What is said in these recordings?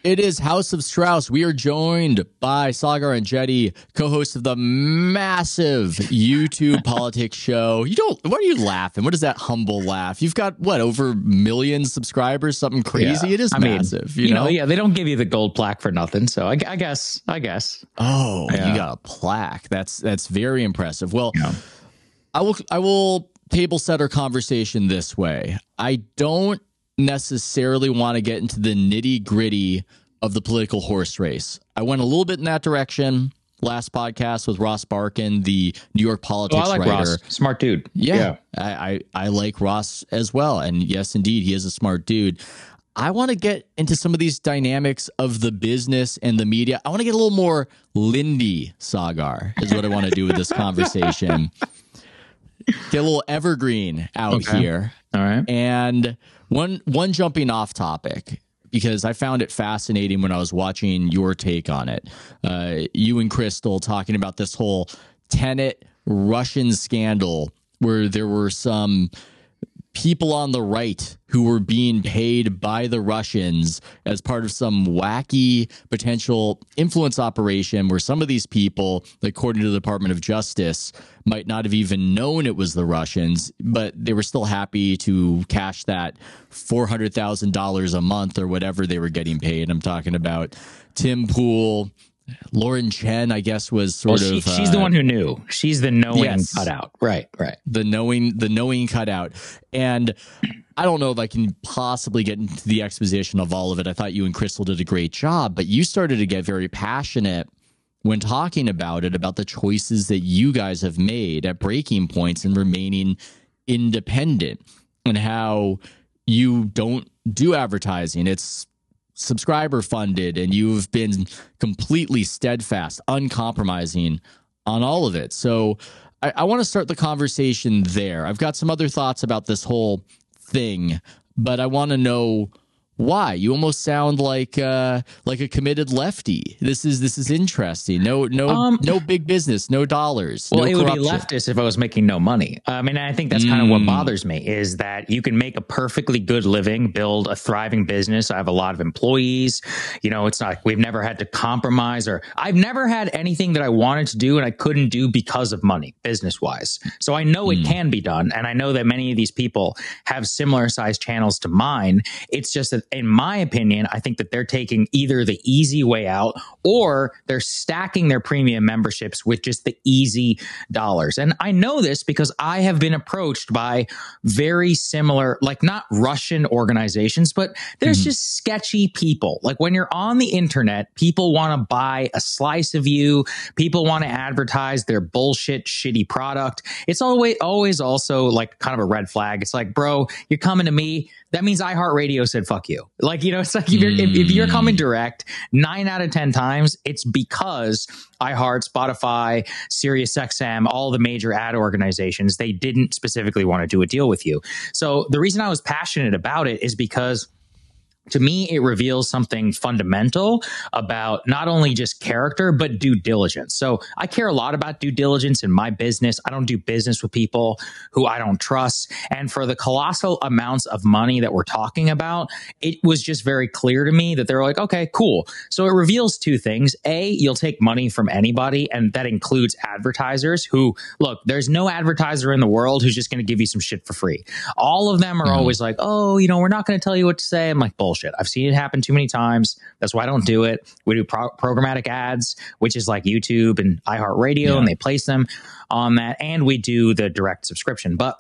It is House of Strauss. We are joined by Sagar and Jetty, co-hosts of the massive YouTube politics show. Why are you laughing? What is that humble laugh? You've got, what, over million subscribers? Something crazy? Yeah. It is massive. You know? Yeah, they don't give you the gold plaque for nothing. So I guess. Oh, yeah. You got a plaque. That's very impressive. Well, yeah. I will table set our conversation this way. I don't necessarily want to get into the nitty gritty of the political horse race. I went a little bit in that direction last podcast with Ross Barkan, the New York politics I like writer. Ross. Smart dude. Yeah. I like Ross as well. And yes, indeed, he is a smart dude. I want to get into some of these dynamics of the business and the media. I want to get a little more Lindy Sagar is what I want to do with this conversation. Get a little evergreen out here. All right. And one jumping off topic, because I found it fascinating when I was watching your take on it. You and Crystal talking about this whole Tenet Russian scandal where there were some people on the right who were being paid by the Russians as part of some wacky potential influence operation where some of these people, according to the Department of Justice, might not have even known it was the Russians, but they were still happy to cash that $400,000 a month or whatever they were getting paid. I'm talking about Tim Pool. Lauren Chen, I guess, was she's the one who knew. She's the knowing cutout. Right. The knowing cutout. And I don't know if I can possibly get into the exposition of all of it. I thought you and Crystal did a great job, but you started to get very passionate when talking about it, about the choices that you guys have made at breaking points and remaining independent, and how you don't do advertising. It's subscriber funded, and you've been completely steadfast, uncompromising on all of it. So I want to start the conversation there. I've got some other thoughts about this whole thing, but I want to know why. You almost sound like a committed lefty. This is interesting. No big business, no dollars. Well, no it corruption. would be leftist if I was making no money. I mean, I think that's kind of what bothers me, is that you can make a perfectly good living, build a thriving business. I have a lot of employees. You know, it's not like we've never had to compromise, or I've never had anything that I wanted to do and I couldn't do because of money, business wise. So I know it can be done. And I know that many of these people have similar sized channels to mine. It's just that, in my opinion, I think that they're taking either the easy way out, or they're stacking their premium memberships with just the easy dollars. And I know this because I have been approached by very similar, like not Russian organizations, but there's just sketchy people. Like when you're on the internet, people want to buy a slice of you. People want to advertise their bullshit, shitty product. It's always also like kind of a red flag. It's like, bro, you're coming to me. That means iHeartRadio said, fuck you. Like, you know, it's like if you're coming direct 9 out of 10 times, it's because iHeart, Spotify, SiriusXM, all the major ad organizations, they didn't specifically want to do a deal with you. So the reason I was passionate about it is because, to me, it reveals something fundamental about not only just character, but due diligence. So I care a lot about due diligence in my business. I don't do business with people who I don't trust. And for the colossal amounts of money that we're talking about, it was just very clear to me that they're like, okay, cool. So it reveals two things. A, you'll take money from anybody, and that includes advertisers who, look, there's no advertiser in the world who's just going to give you some shit for free. All of them are always like, oh, you know, we're not going to tell you what to say. I'm like, bullshit. I've seen it happen too many times. That's why I don't do it. We do programmatic ads, which is like YouTube and iHeartRadio, and they place them on that. And we do the direct subscription. But,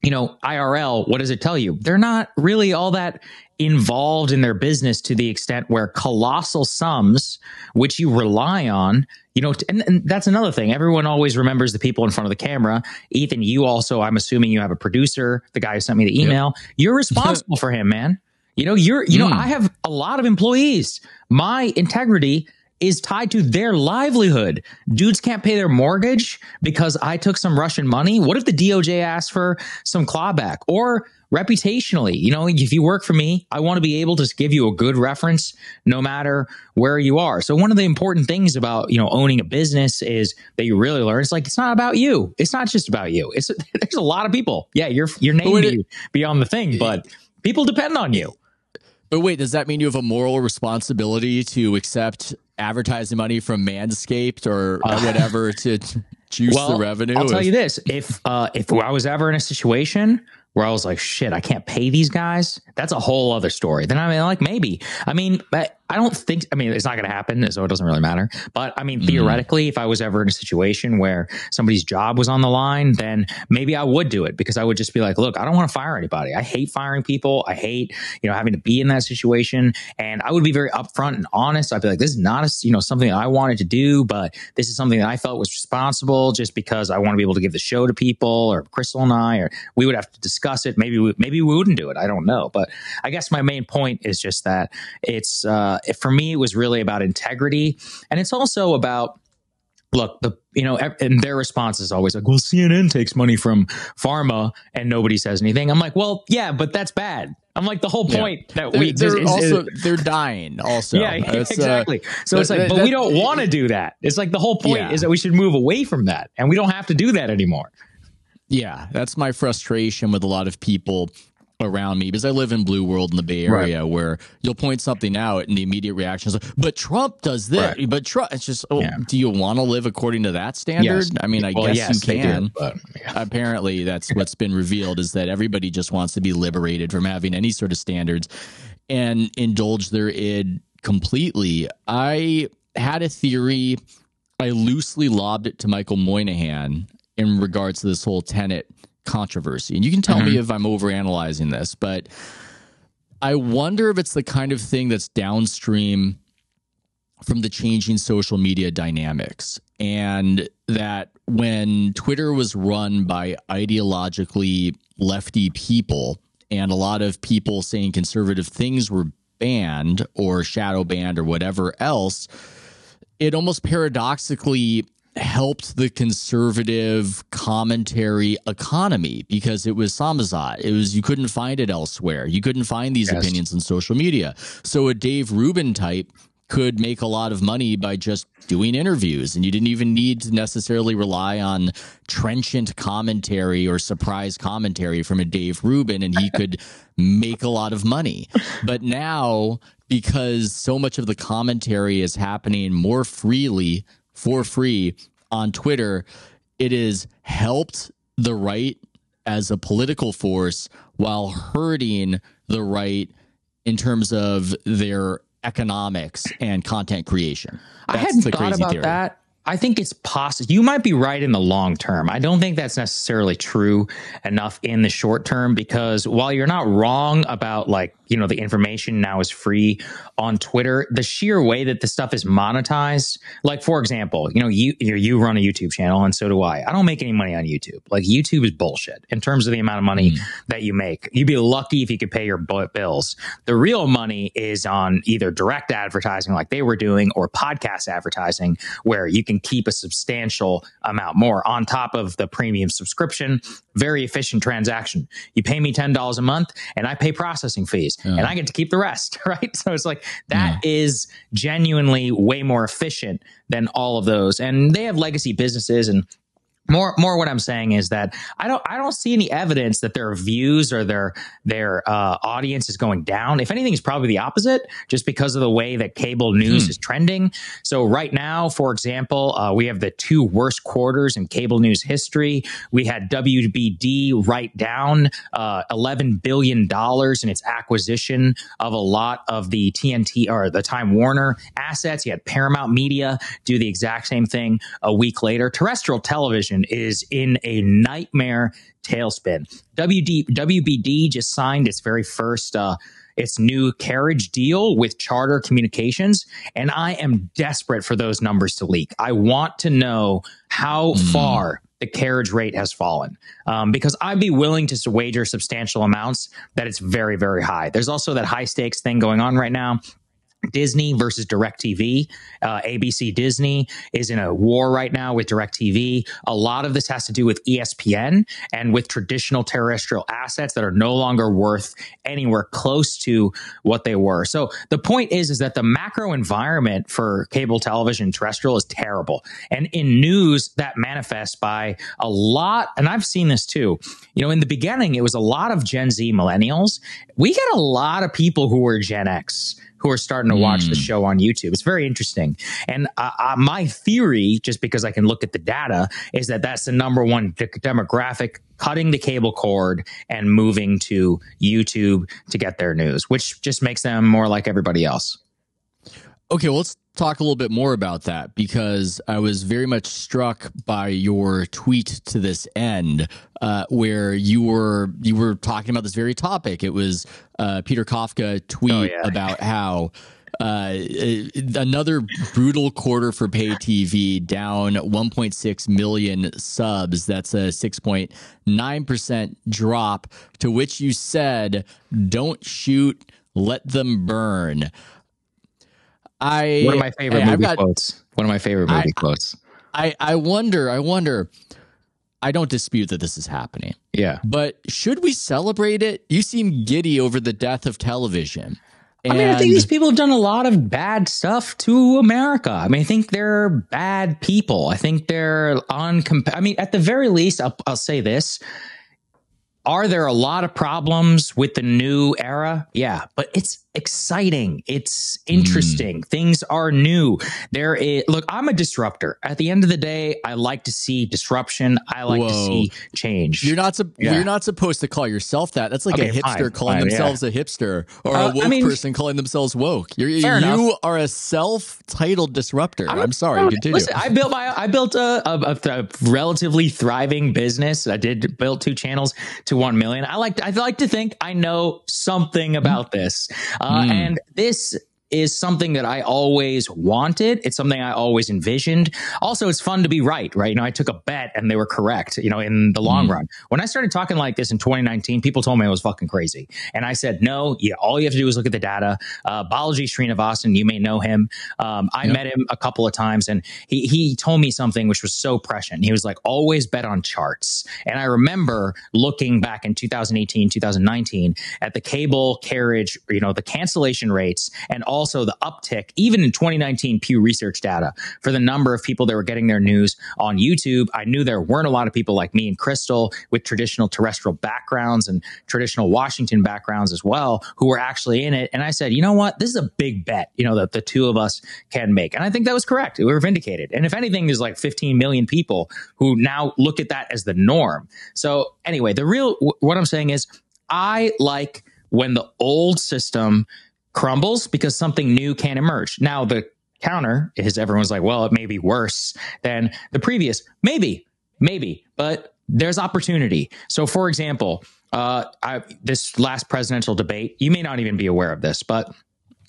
you know, IRL, what does it tell you? They're not really all that involved in their business to the extent where colossal sums, which you rely on, you know, and that's another thing. Everyone always remembers the people in front of the camera. Ethan, you also, I'm assuming you have a producer, the guy who sent me the email. You're responsible for him, man. You know, I have a lot of employees. My integrity is tied to their livelihood. Dudes can't pay their mortgage because I took some Russian money. What if the DOJ asks for some clawback? Or reputationally, you know, if you work for me, I want to be able to give you a good reference no matter where you are. So one of the important things about, you know, owning a business is that you really learn. It's like, it's not about you. It's not just about you. There's a lot of people. Yeah, your name may be on the thing, but people depend on you. But wait, does that mean you have a moral responsibility to accept advertising money from Manscaped or whatever to juice the revenue? I'll tell you this: if I was ever in a situation where I was like, shit, I can't pay these guys, that's a whole other story. Then I mean, like, maybe. I mean, I don't think, I mean, it's not going to happen, so it doesn't really matter. But I mean, theoretically, if I was ever in a situation where somebody's job was on the line, then maybe I would do it, because I would just be like, look, I don't want to fire anybody. I hate firing people. I hate, having to be in that situation. And I would be very upfront and honest. I'd be like, this is not something that I wanted to do, but this is something that I felt was responsible, just because I want to be able to give the show to people, or Crystal and I, or we would have to discuss it. Maybe we wouldn't do it. I don't know. But I guess my main point is just that it's, for me, it was really about integrity. And it's also about, look, and their response is always like, well, CNN takes money from pharma and nobody says anything. I'm like, well, yeah, but that's bad. I'm like, the whole point that they're dying also. Yeah, exactly. So it's like, but we don't want to do that. It's like the whole point is that we should move away from that, and we don't have to do that anymore. Yeah, that's my frustration with a lot of people around me, because I live in Blue World in the Bay Area, where you'll point something out and the immediate reaction is like, but Trump does this, but Trump, it's just, do you want to live according to that standard? Yes. I mean, I guess you can. Do, but, apparently that's what's been revealed, is that everybody just wants to be liberated from having any sort of standards and indulge their id completely. I had a theory. I loosely lobbed it to Michael Moynihan in regards to this whole Tenet controversy. And you can tell me if I'm overanalyzing this, but I wonder if it's the kind of thing that's downstream from the changing social media dynamics, and that when Twitter was run by ideologically lefty people, and a lot of people saying conservative things were banned or shadow banned or whatever else, it almost paradoxically helped the conservative commentary economy, because it was samizdat. You couldn't find it elsewhere. You couldn't find these opinions on social media. So a Dave Rubin type could make a lot of money by just doing interviews, and you didn't even need to necessarily rely on trenchant commentary or surprise commentary from a Dave Rubin, and he could make a lot of money. But now, because so much of the commentary is happening more freely for free on Twitter, it has helped the right as a political force while hurting the right in terms of their economics and content creation. I hadn't thought about that. I think it's possible. You might be right in the long term. I don't think that's necessarily true enough in the short term, because while you're not wrong about, like, the information now is free on Twitter, the sheer way that the stuff is monetized, like, for example, you run a YouTube channel, and so do I. I don't make any money on YouTube. Like, YouTube is bullshit in terms of the amount of money that you make. You'd be lucky if you could pay your bills. The real money is on either direct advertising like they were doing, or podcast advertising, where you can keep a substantial amount more on top of the premium subscription. Very efficient transaction. You pay me $10 a month and I pay processing fees, and I get to keep the rest, right? So it's like, that is genuinely way more efficient than all of those. And they have legacy businesses, and more what I'm saying is that I don't see any evidence that their views or their audience is going down. If anything, it's probably the opposite, just because of the way that cable news is trending. So right now, for example, we have the 2 worst quarters in cable news history. We had WBD write down $11 billion in its acquisition of a lot of the TNT or the Time Warner assets. You had Paramount Media do the exact same thing a week later. Terrestrial television is in a nightmare tailspin. WBD just signed its very first its new carriage deal with Charter Communications, and I am desperate for those numbers to leak. I want to know how far the carriage rate has fallen, because I'd be willing to wager substantial amounts that it's very, very high. There's also that high stakes thing going on right now. Disney versus DirecTV. ABC Disney is in a war right now with DirecTV. A lot of this has to do with ESPN and with traditional terrestrial assets that are no longer worth anywhere close to what they were. So the point is that the macro environment for cable television terrestrial is terrible. And in news, that manifests by a lot, and I've seen this too. You know, in the beginning, it was a lot of Gen Z millennials. We get a lot of people who were Gen X who are starting to watch the show on YouTube. It's very interesting. And my theory, just because I can look at the data, is that that's the number one demographic cutting the cable cord and moving to YouTube to get their news, which just makes them more like everybody else. Okay, well, let's talk a little bit more about that, because I was very much struck by your tweet to this end, where you were talking about this very topic. It was Peter Kafka tweet about how another brutal quarter for pay TV, down 1.6 million subs. That's a 6.9% drop, to which you said, "Don't shoot, let them burn." One of my favorite movie quotes. One of my favorite movie quotes. I wonder. I don't dispute that this is happening. Yeah. But should we celebrate it? You seem giddy over the death of television. I mean, I think these people have done a lot of bad stuff to America. I mean, I think they're bad people. I think they're I mean, at the very least, I'll say this. Are there a lot of problems with the new era? Yeah, but it's exciting. It's interesting. Things are new. Look, I'm a disruptor. At the end of the day, I like to see disruption. I like to see change. You're not supposed to call yourself that. That's like a hipster calling themselves a hipster, or a woke person calling themselves woke. You are a self-titled disruptor. I'm sorry. Continue. Listen, I built a relatively thriving business. I did build 2 channels to 1 million. I like to think I know something about this. And this is something that I always wanted. It's something I always envisioned. Also, it's fun to be right? You know, I took a bet and they were correct, you know, in the long run. When I started talking like this in 2019, people told me I was fucking crazy. And I said, no, all you have to do is look at the data. Balaji Srinivasan, you may know him. I met him a couple of times, and he told me something which was so prescient. He was like, always bet on charts. And I remember looking back in 2018, 2019 at the cable carriage, you know, the cancellation rates, and also the uptick, even in 2019 Pew Research data, for the number of people that were getting their news on YouTube. I knew there weren't a lot of people like me and Crystal with traditional terrestrial backgrounds and traditional Washington backgrounds as well, who were actually in it. And I said, you know what? This is a big bet, you know, that the two of us can make. And I think that was correct. We were vindicated. And if anything, there's like 15 million people who now look at that as the norm. So anyway, what I'm saying is, I like when the old system crumbles because something new can emerge. Now, the counter is everyone's like, well, it may be worse than the previous. Maybe, but there's opportunity. So, for example, this last presidential debate, you may not even be aware of this, but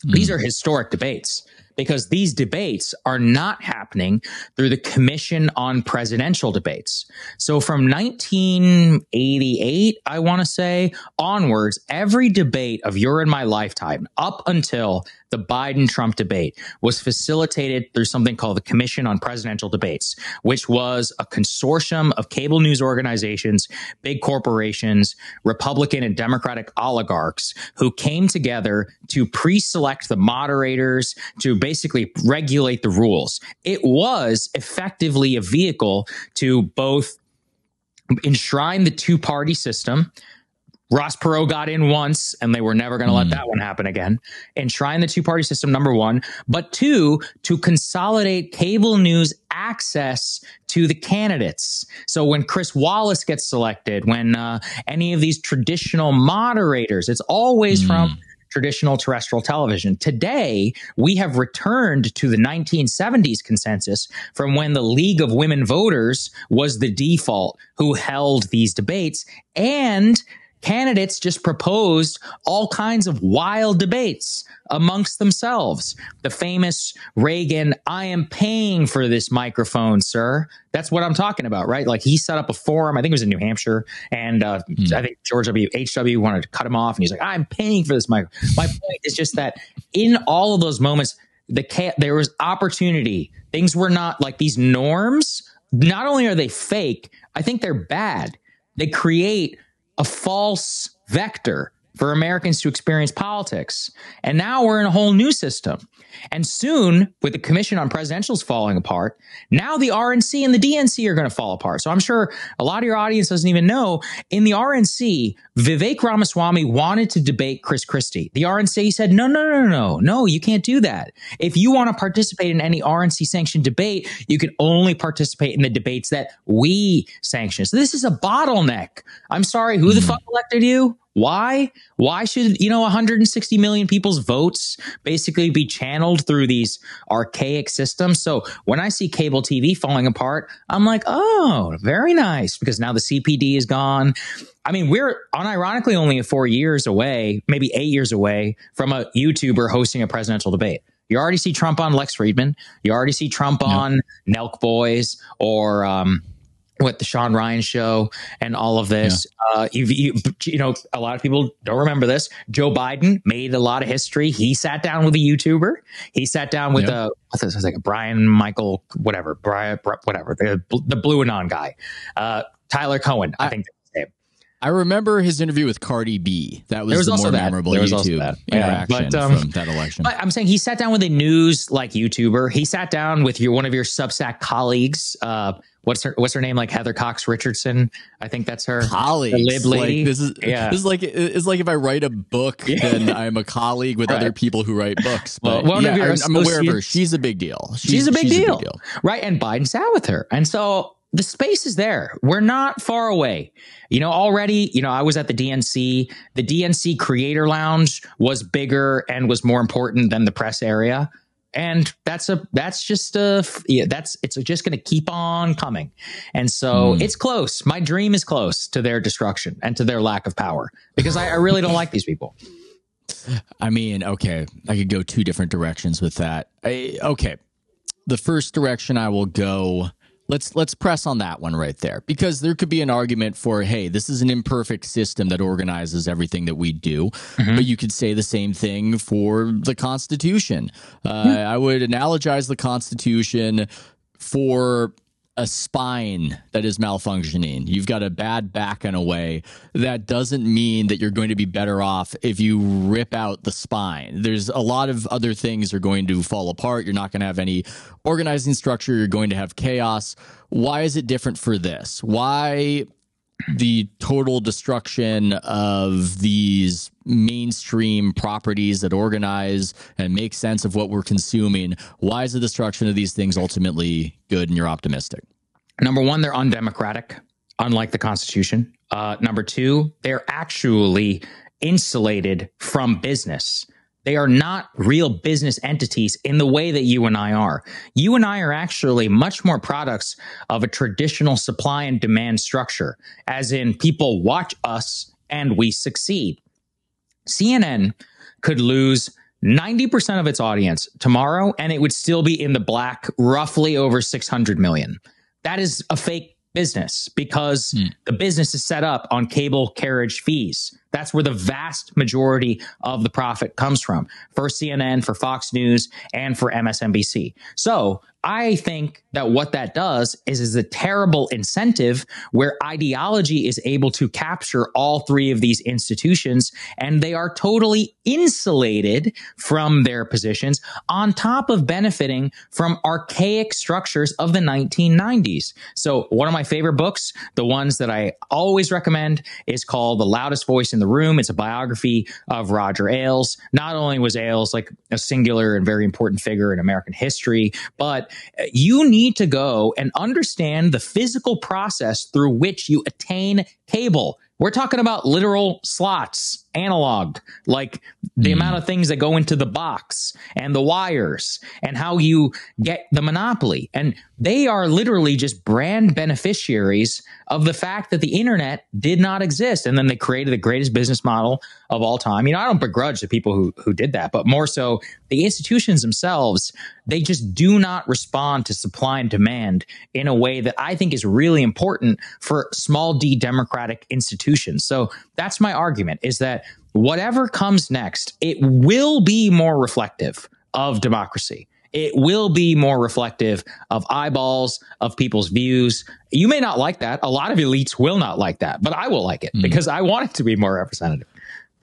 these are historic debates, because these debates are not happening through the Commission on Presidential Debates. So from 1988, I want to say, onwards, every debate of your and my lifetime, up until the Biden-Trump debate, was facilitated through something called the Commission on Presidential Debates, which was a consortium of cable news organizations, big corporations, Republican and Democratic oligarchs who came together to pre-select the moderators, to basically regulate the rules. It was effectively a vehicle to both enshrine the two-party system. Ross Perot got in once, and they were never going to let that one happen again. Enshrine the two-party system, number one. But 2, to consolidate cable news access to the candidates. So when Chris Wallace gets selected, when any of these traditional moderators, it's always from traditional terrestrial television. Today, we have returned to the 1970s consensus from when the League of Women Voters was the default who held these debates. And candidates just proposed all kinds of wild debates amongst themselves. The famous Reagan, I am paying for this microphone, sir. That's what I'm talking about, right? Like he set up a forum, I think it was in New Hampshire, and I think George H.W. wanted to cut him off, and he's like, I'm paying for this microphone. My point is just that in all of those moments, there was opportunity. Things were not like these norms. Not only are they fake, I think they're bad. They create a false vector for Americans to experience politics. And now we're in a whole new system. And soon, with the Commission on Presidentials falling apart, now the RNC and the DNC are going to fall apart. So I'm sure a lot of your audience doesn't even know, in the RNC, Vivek Ramaswamy wanted to debate Chris Christie. The RNC said, no, you can't do that. If you want to participate in any RNC-sanctioned debate, you can only participate in the debates that we sanction. So this is a bottleneck. I'm sorry, who the fuck elected you? Why? Why should, 160 million people's votes basically be channeled through these archaic systems? So when I see cable TV falling apart, I'm like, oh, very nice, because now the CPD is gone. I mean, we're unironically only 4 years away, maybe 8 years away from a YouTuber hosting a presidential debate. You already see Trump on Lex Friedman. You already see Trump on Nelk Boys or with the Sean Ryan show and all of this. A lot of people don't remember this. Joe Biden made a lot of history. He sat down with a YouTuber. He sat down with a Brian Michael, the Blue Anon guy, Tyler Cohen, I think. I remember his interview with Cardi B. That was the more memorable YouTube interaction from that election. But I'm saying he sat down with a news like YouTuber. He sat down with one of your Substack colleagues. What's her name? Like Heather Cox Richardson. I think that's her. Colleagues. The lib lady. Like, it's like if I write a book, then I'm a colleague with other people who write books. But I'm aware of her. She's a big deal. She's a big deal. Right. And Biden sat with her. And so the space is there. We're not far away. Already, I was at the DNC. The DNC Creator Lounge was bigger and was more important than the press area. And it's just going to keep on coming. And so it's close. My dream is close to their destruction and to their lack of power, because I really don't like these people. I mean, okay, I could go two different directions with that. The first direction I will go, let's press on that one right there, because there could be an argument for, hey, this is an imperfect system that organizes everything that we do. But you could say the same thing for the Constitution. I would analogize the Constitution for a spine that is malfunctioning. You've got a bad back in a way. That doesn't mean that you're going to be better off if you rip out the spine. There's a lot of other things are going to fall apart. You're not going to have any organizing structure. You're going to have chaos. Why is it different for this? Why the total destruction of these mainstream properties that organize and make sense of what we're consuming? Why is the destruction of these things ultimately good and you're optimistic? Number one, they're undemocratic, unlike the Constitution. Number two, they're actually insulated from business. They are not real business entities in the way that you and I are. You and I are actually much more products of a traditional supply and demand structure, as in people watch us and we succeed. CNN could lose 90% of its audience tomorrow, and it would still be in the black, roughly over 600 million. That is a fake business, because the business is set up on cable carriage fees. That's where the vast majority of the profit comes from, for CNN, for Fox News, and for MSNBC. So I think that what that does is a terrible incentive where ideology is able to capture all three of these institutions, and they are totally insulated from their positions, on top of benefiting from archaic structures of the 1990s. So one of my favorite books, the ones that I always recommend, is called The Loudest Voice in the Room. It's a biography of Roger Ailes. Not only was Ailes like a singular and very important figure in American history, but you need to go and understand the physical process through which you attain cable. We're talking about literal slots, analoged, like the amount of things that go into the box and the wires and how you get the monopoly. And they are literally just brand beneficiaries of the fact that the internet did not exist. And then they created the greatest business model of all time. You know, I don't begrudge the people who did that, but more so the institutions themselves, they just do not respond to supply and demand in a way that I think is really important for small d democratic institutions. So that's my argument, is that whatever comes next, it will be more reflective of democracy. It will be more reflective of eyeballs, of people's views. You may not like that. A lot of elites will not like that, but I will like it because I want it to be more representative.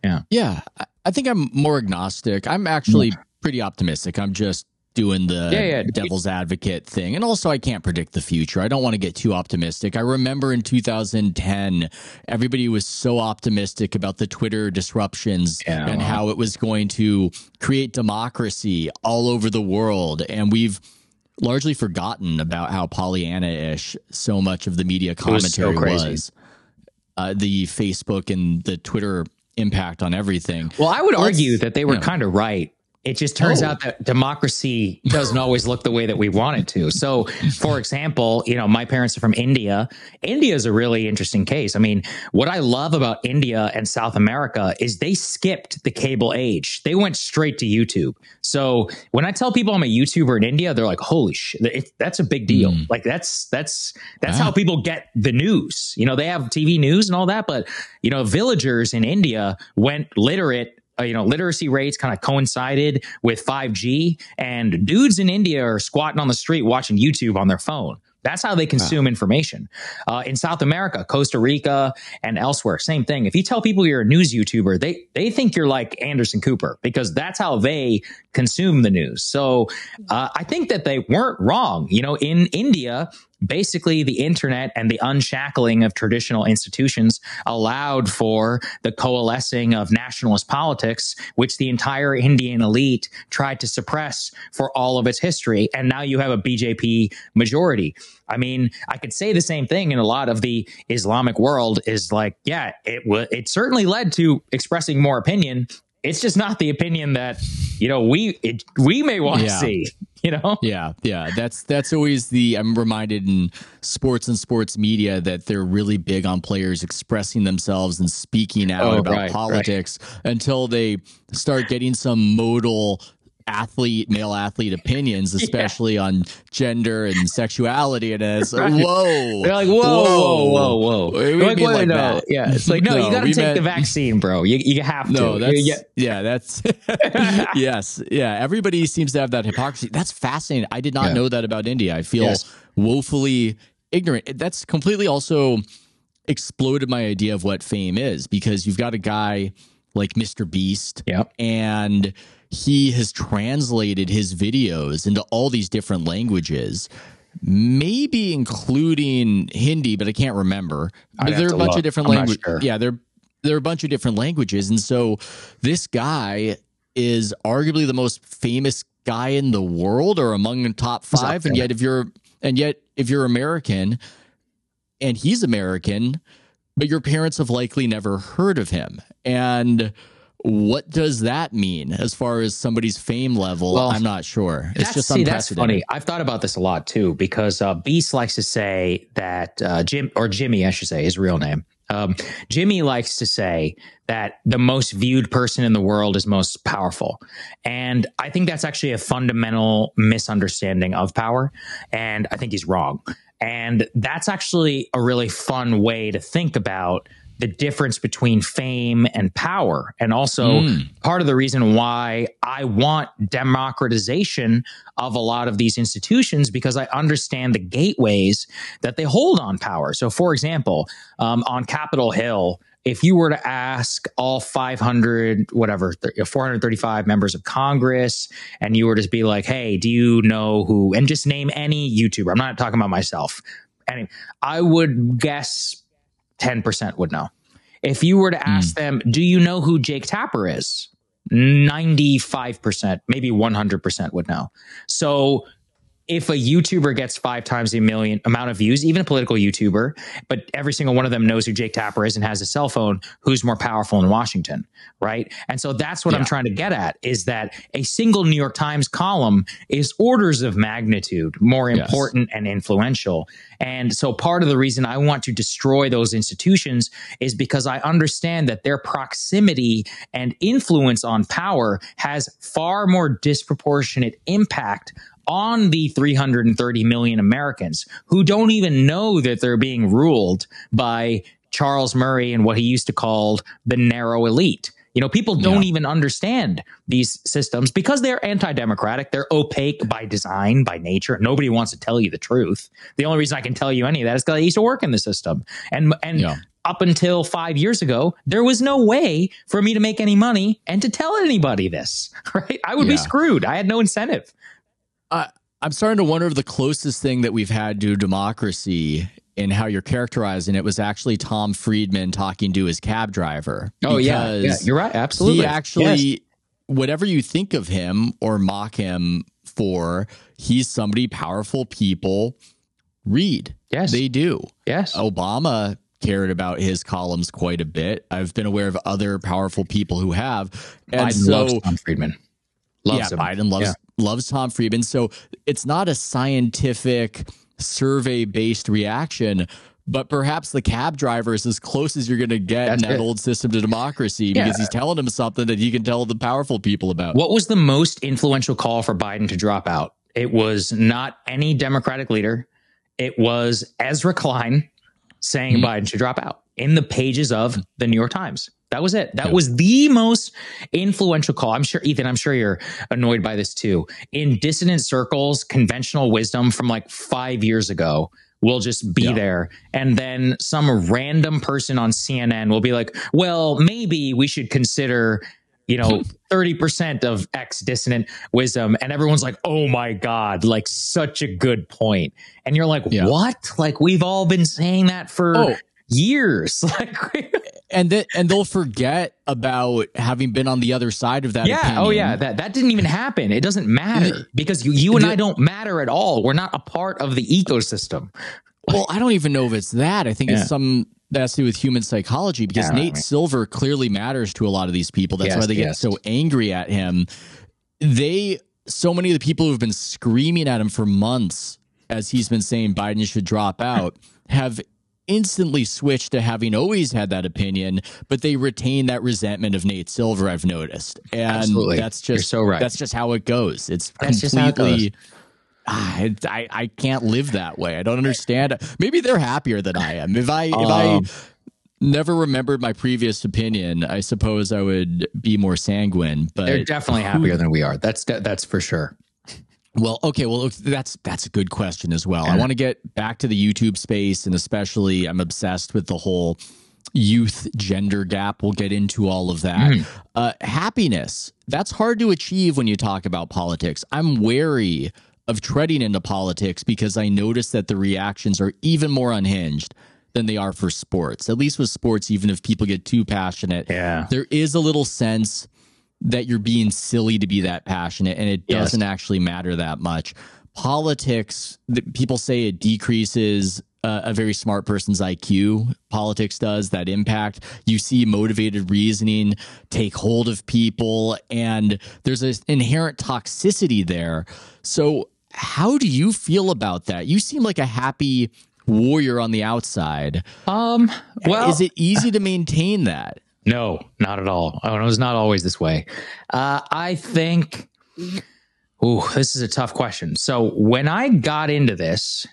Yeah. Yeah. I think I'm more agnostic. I'm actually pretty optimistic. I'm just doing the devil's advocate thing. And also, I can't predict the future. I don't want to get too optimistic. I remember in 2010, everybody was so optimistic about the Twitter disruptions and how it was going to create democracy all over the world. And we've largely forgotten about how Pollyanna-ish so much of the media commentary was. The Facebook and the Twitter impact on everything. Well, I would argue that they were kind of right. It just turns out that democracy doesn't always look the way that we want it to. So, for example, you know, my parents are from India. India is a really interesting case. I mean, what I love about India and South America is they skipped the cable age. They went straight to YouTube. So when I tell people I'm a YouTuber in India, they're like, holy shit, that's a big deal. Like that's how people get the news. You know, they have TV news and all that, but, you know, villagers in India went literate. Literacy rates kind of coincided with 5G, and dudes in India are squatting on the street watching YouTube on their phone. That's how they consume information. In South America, Costa Rica, and elsewhere, same thing. If you tell people you're a news YouTuber, they think you're like Anderson Cooper, because that's how they consume the news. So I think that they weren't wrong. You know, in India, basically the internet and the unshackling of traditional institutions allowed for the coalescing of nationalist politics, which the entire Indian elite tried to suppress for all of its history. And now you have a BJP majority. I mean, I could say the same thing in a lot of the Islamic world is like, yeah, it certainly led to expressing more opinion. It's just not the opinion that, you know, we may want to see, you know? Yeah. That's always I'm reminded in sports and sports media that they're really big on players expressing themselves and speaking out about politics until they start getting some modal male athlete opinions, especially on gender and sexuality, and it's whoa, they're like whoa. They're like, wait, no. Yeah, it's like no, you got to take the vaccine, bro. You have to. No, that's yes, everybody seems to have that hypocrisy. That's fascinating. I did not know that about India. I feel woefully ignorant. That's completely also exploded my idea of what fame is, because you've got a guy like Mr. Beast, and he has translated his videos into all these different languages, maybe including Hindi, but I can't remember. But there are a bunch of different languages. Sure. Yeah, there are a bunch of different languages. And so this guy is arguably the most famous guy in the world, or among the top 5. And yet if you're American and he's American, but your parents have likely never heard of him. And what does that mean as far as somebody's fame level? Well, I'm not sure. It's just unprecedented. That's funny. I've thought about this a lot too, because Beast likes to say that Jimmy, I should say his real name. Jimmy likes to say that the most viewed person in the world is most powerful. And I think that's actually a fundamental misunderstanding of power. And I think he's wrong. And that's actually a really fun way to think about the difference between fame and power. And also part of the reason why I want democratization of a lot of these institutions, because I understand the gateways that they hold on power. So for example, on Capitol Hill, if you were to ask all 435 members of Congress, and you were to be like, hey, do you know who, and just name any YouTuber, I'm not talking about myself, and I would guess 10% would know. If you were to ask them, do you know who Jake Tapper is? 95%, maybe 100% would know. So if a YouTuber gets 5 times the amount of views, even a political YouTuber, but every single one of them knows who Jake Tapper is and has a cell phone, who's more powerful in Washington, right? And so that's what I'm trying to get at, is that a single New York Times column is orders of magnitude more important and influential. And so part of the reason I want to destroy those institutions is because I understand that their proximity and influence on power has far more disproportionate impact on the 330 million Americans who don't even know that they're being ruled by Charles Murray and what he used to call the narrow elite. You know, people don't even understand these systems because they're anti-democratic. They're opaque by design, by nature. Nobody wants to tell you the truth. The only reason I can tell you any of that is because I used to work in the system. And up until 5 years ago, there was no way for me to make any money and to tell anybody this, right? I would be screwed. I had no incentive. I'm starting to wonder if the closest thing that we've had to democracy in how you're characterizing it was actually Tom Friedman talking to his cab driver. Oh, yeah, you're right. Absolutely. He actually, whatever you think of him or mock him for, he's somebody powerful people read. Yes. They do. Yes. Obama cared about his columns quite a bit. I've been aware of other powerful people who have. And Biden loves Tom Friedman. Loves him. Biden loves Tom Friedman. So it's not a scientific survey-based reaction, but perhaps the cab driver is as close as you're going to get in that old system to democracy because he's telling him something that he can tell the powerful people about. What was the most influential call for Biden to drop out? It was not any Democratic leader. It was Ezra Klein saying Biden should drop out in the pages of the New York Times. That was it. That was the most influential call. I'm sure, Ethan, I'm sure you're annoyed by this too. In dissident circles, conventional wisdom from like 5 years ago will just be there. And then some random person on CNN will be like, well, maybe we should consider, 30% of X dissident wisdom. And everyone's like, oh my God, like such a good point. And you're like, what? Like we've all been saying that for years. And they'll forget about having been on the other side of that. Opinion. Oh yeah. That didn't even happen. It doesn't matter because you and I don't matter at all. We're not a part of the ecosystem. Well, I don't even know if it's that. I think it's some that has to do with human psychology because Nate Silver clearly matters to a lot of these people. That's why they get so angry at him. So many of the people who've been screaming at him for months as he's been saying Biden should drop out have instantly switched to having always had that opinion, but they retain that resentment of Nate Silver, I've noticed. And that's just, you're so right. That's just how it goes. It's completely, I can't live that way. I don't understand. Maybe they're happier than I am. If I never remembered my previous opinion, I suppose I would be more sanguine, but they're definitely happier than we are. That's for sure. Well, okay. Well, that's a good question as well. I want to get back to the YouTube space, and especially I'm obsessed with the whole youth gender gap. We'll get into all of that. Happiness, that's hard to achieve when you talk about politics. I'm wary of treading into politics because I notice that the reactions are even more unhinged than they are for sports. At least with sports, even if people get too passionate, there is a little sense that you're being silly to be that passionate, and it doesn't actually matter that much. Politics, people say it decreases a very smart person's IQ. Politics does, that impact. You see motivated reasoning take hold of people, and there's an inherent toxicity there. So how do you feel about that? You seem like a happy warrior on the outside. Well, is it easy to maintain that? No, not at all. It was not always this way. I think, this is a tough question. So when I got into this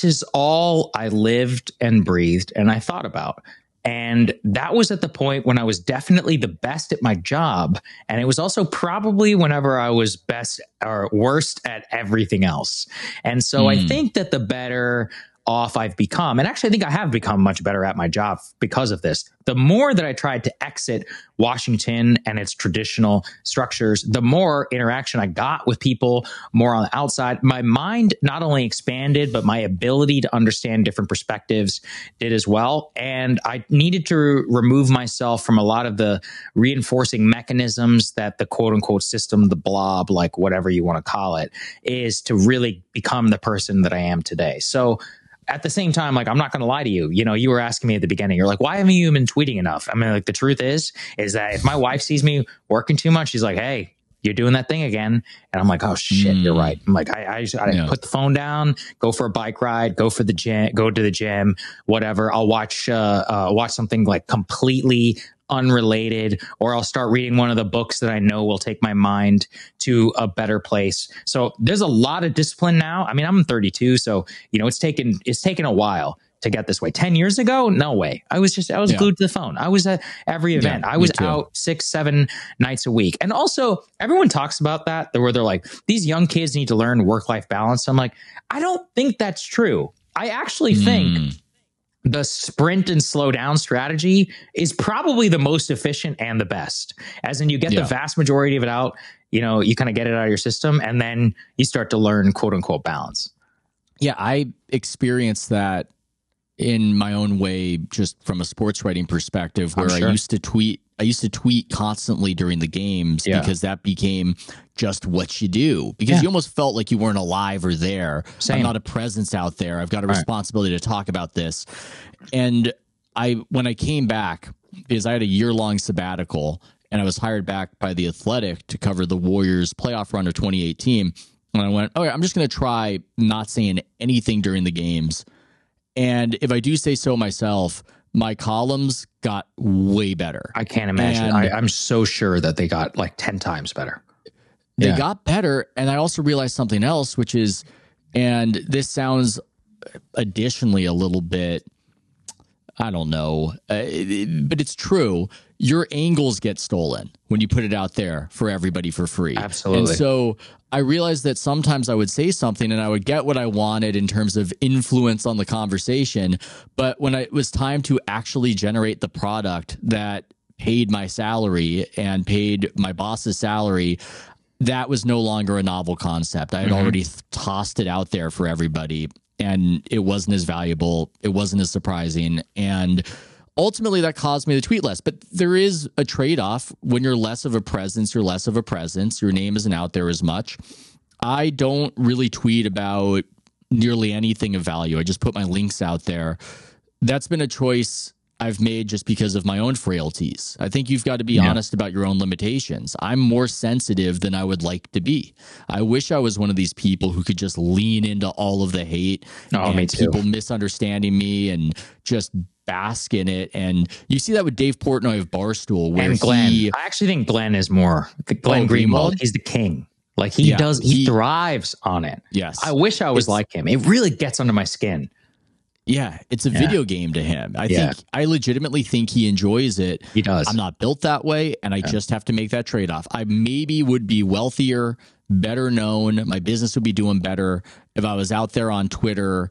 is all I lived and breathed and I thought about. And that was at the point when I was definitely the best at my job. And it was also probably whenever I was best or worst at everything else. And so I think that the better off I've become. And actually, I think I have become much better at my job because of this. The more that I tried to exit Washington and its traditional structures, the more interaction I got with people more on the outside. My mind not only expanded, but my ability to understand different perspectives did as well. And I needed to remove myself from a lot of the reinforcing mechanisms that the quote unquote system, the blob, like whatever you want to call it, is to really become the person that I am today. So at the same time, like, I'm not going to lie to you. You know, you were asking me at the beginning, you're like, why haven't you been tweeting enough? I mean, like, the truth is that if my wife sees me working too much, she's like, hey, you're doing that thing again. And I'm like, oh shit, you're right. I'm like, I put the phone down, go for a bike ride, go to the gym, whatever. I'll watch something like completely unrelated, or I'll start reading one of the books that I know will take my mind to a better place. So there's a lot of discipline now. I mean, I'm 32, so you know, it's taken a while to get this way. 10 years ago, no way. I was glued to the phone. I was at every event. I was out 6-7 nights a week. And also, everyone talks about that, where they're like, these young kids need to learn work-life balance. I'm like, I don't think that's true. I actually think the sprint and slow down strategy is probably the most efficient and the best. As in, you get the vast majority of it out, you know, you kind of get it out of your system, and then you start to learn quote unquote balance. Yeah, I experienced that in my own way, just from a sports writing perspective, where I used to tweet constantly during the games because that became just what you do, because you almost felt like you weren't alive or there. Same. I'm not a presence out there. I've got a responsibility to talk about this. And when I came back, because I had a year-long sabbatical and I was hired back by The Athletic to cover the Warriors playoff run of 2018. And I went, all right, I'm just going to try not saying anything during the games. And if I do say so myself, my columns got way better. I can't imagine. I'm so sure that they got like 10 times better. They got better. And I also realized something else, which is, and this sounds additionally a little bit, I don't know, but it's true. Your angles get stolen when you put it out there for everybody for free. Absolutely. And so I realized that sometimes I would say something and I would get what I wanted in terms of influence on the conversation. But when it was time to actually generate the product that paid my salary and paid my boss's salary, that was no longer a novel concept. I had already tossed it out there for everybody, and it wasn't as valuable. It wasn't as surprising. And ultimately, that caused me to tweet less. But there is a trade-off. When you're less of a presence, you're less of a presence. Your name isn't out there as much. I don't really tweet about nearly anything of value. I just put my links out there. That's been a choice I've made just because of my own frailties. I think you've got to be honest about your own limitations. I'm more sensitive than I would like to be. I wish I was one of these people who could just lean into all of the hate and people misunderstanding me and just bask in it. And you see that with Dave Portnoy of Barstool, where and Glenn. I actually think Glenn is more Glenn Greenwald. He's the king. Like he thrives on it. Yes. I wish I was like him. It really gets under my skin. Yeah, it's a video game to him. I legitimately think he enjoys it. He does. I'm not built that way, and I just have to make that trade-off. I maybe would be wealthier, better known. My business would be doing better if I was out there on Twitter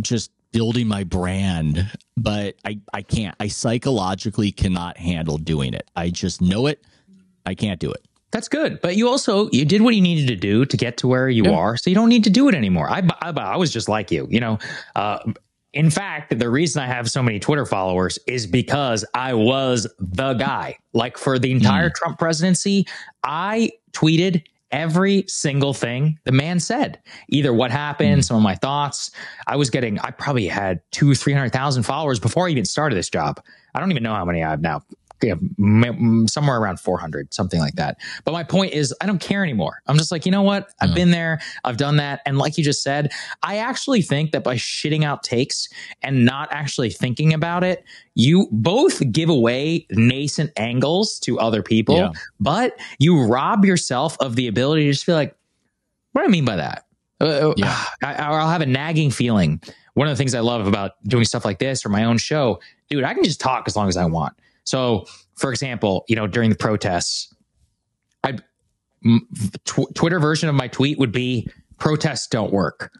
just building my brand. But I can't. I psychologically cannot handle doing it. I just know it. I can't do it. That's good. But you did what you needed to do to get to where you are. So you don't need to do it anymore. I was just like you, you know. In fact, the reason I have so many Twitter followers is because I was the guy. Like for the entire Trump presidency, I tweeted every single thing the man said. Either what happened, some of my thoughts. I probably had 200,000-300,000 followers before I even started this job. I don't even know how many I have now. Somewhere around 400, something like that. But my point is, I don't care anymore. I'm just like, you know what? I've been there. I've done that. And like you just said, I actually think that by shitting out takes and not actually thinking about it, you both give away nascent angles to other people, but you rob yourself of the ability to just feel like, what do I mean by that? I'll have a nagging feeling. One of the things I love about doing stuff like this or my own show, dude, I can just talk as long as I want. So, for example, you know, during the protests, Twitter version of my tweet would be protests don't work.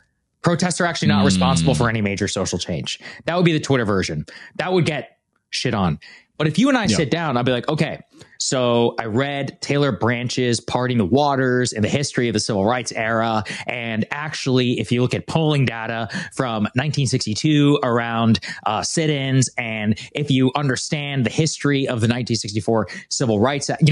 Protests are actually not responsible for any major social change. That would be the Twitter version. That would get shit on. But if you and I sit down, I'll be like, okay, so I read Taylor Branch's Parting the Waters in the history of the civil rights era. And actually, if you look at polling data from 1962 around sit-ins, and if you understand the history of the 1964 Civil Rights Act,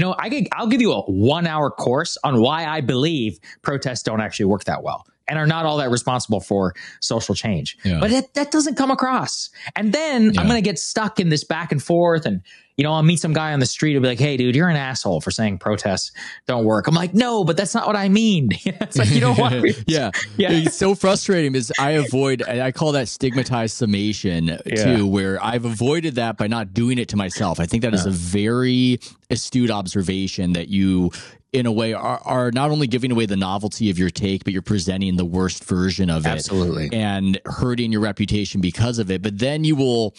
I'll give you a 1-hour course on why I believe protests don't actually work that well and are not all that responsible for social change. Yeah. But that doesn't come across. And then I'm going to get stuck in this back and forth. And, I'll meet some guy on the street who'll be like, hey, dude, you're an asshole for saying protests don't work. I'm like, no, but that's not what I mean. It's like, you know what? Yeah. It's so frustrating because I call that stigmatized summation too, where I've avoided that by not doing it to myself. I think that is a very astute observation that you, in a way, are not only giving away the novelty of your take, but you're presenting the worst version of it. Absolutely. And hurting your reputation because of it. But then you will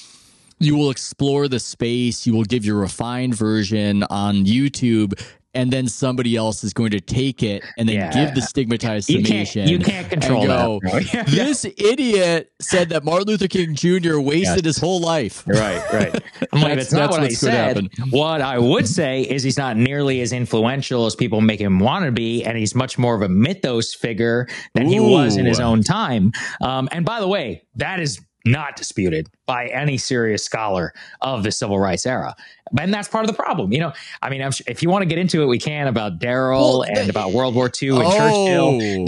explore the space, you will give your refined version on YouTube, and then somebody else is going to take it and then give the stigmatized summation. You can't control that. This idiot said that Martin Luther King Jr. wasted his whole life. Right. I'm like, that's not what I said. What I would say is he's not nearly as influential as people make him want to be, and he's much more of a mythos figure than he was in his own time. And by the way, that is not disputed by any serious scholar of the civil rights era. And that's part of the problem. If you want to get into it, we can, about Darrell and about World War II and Churchill.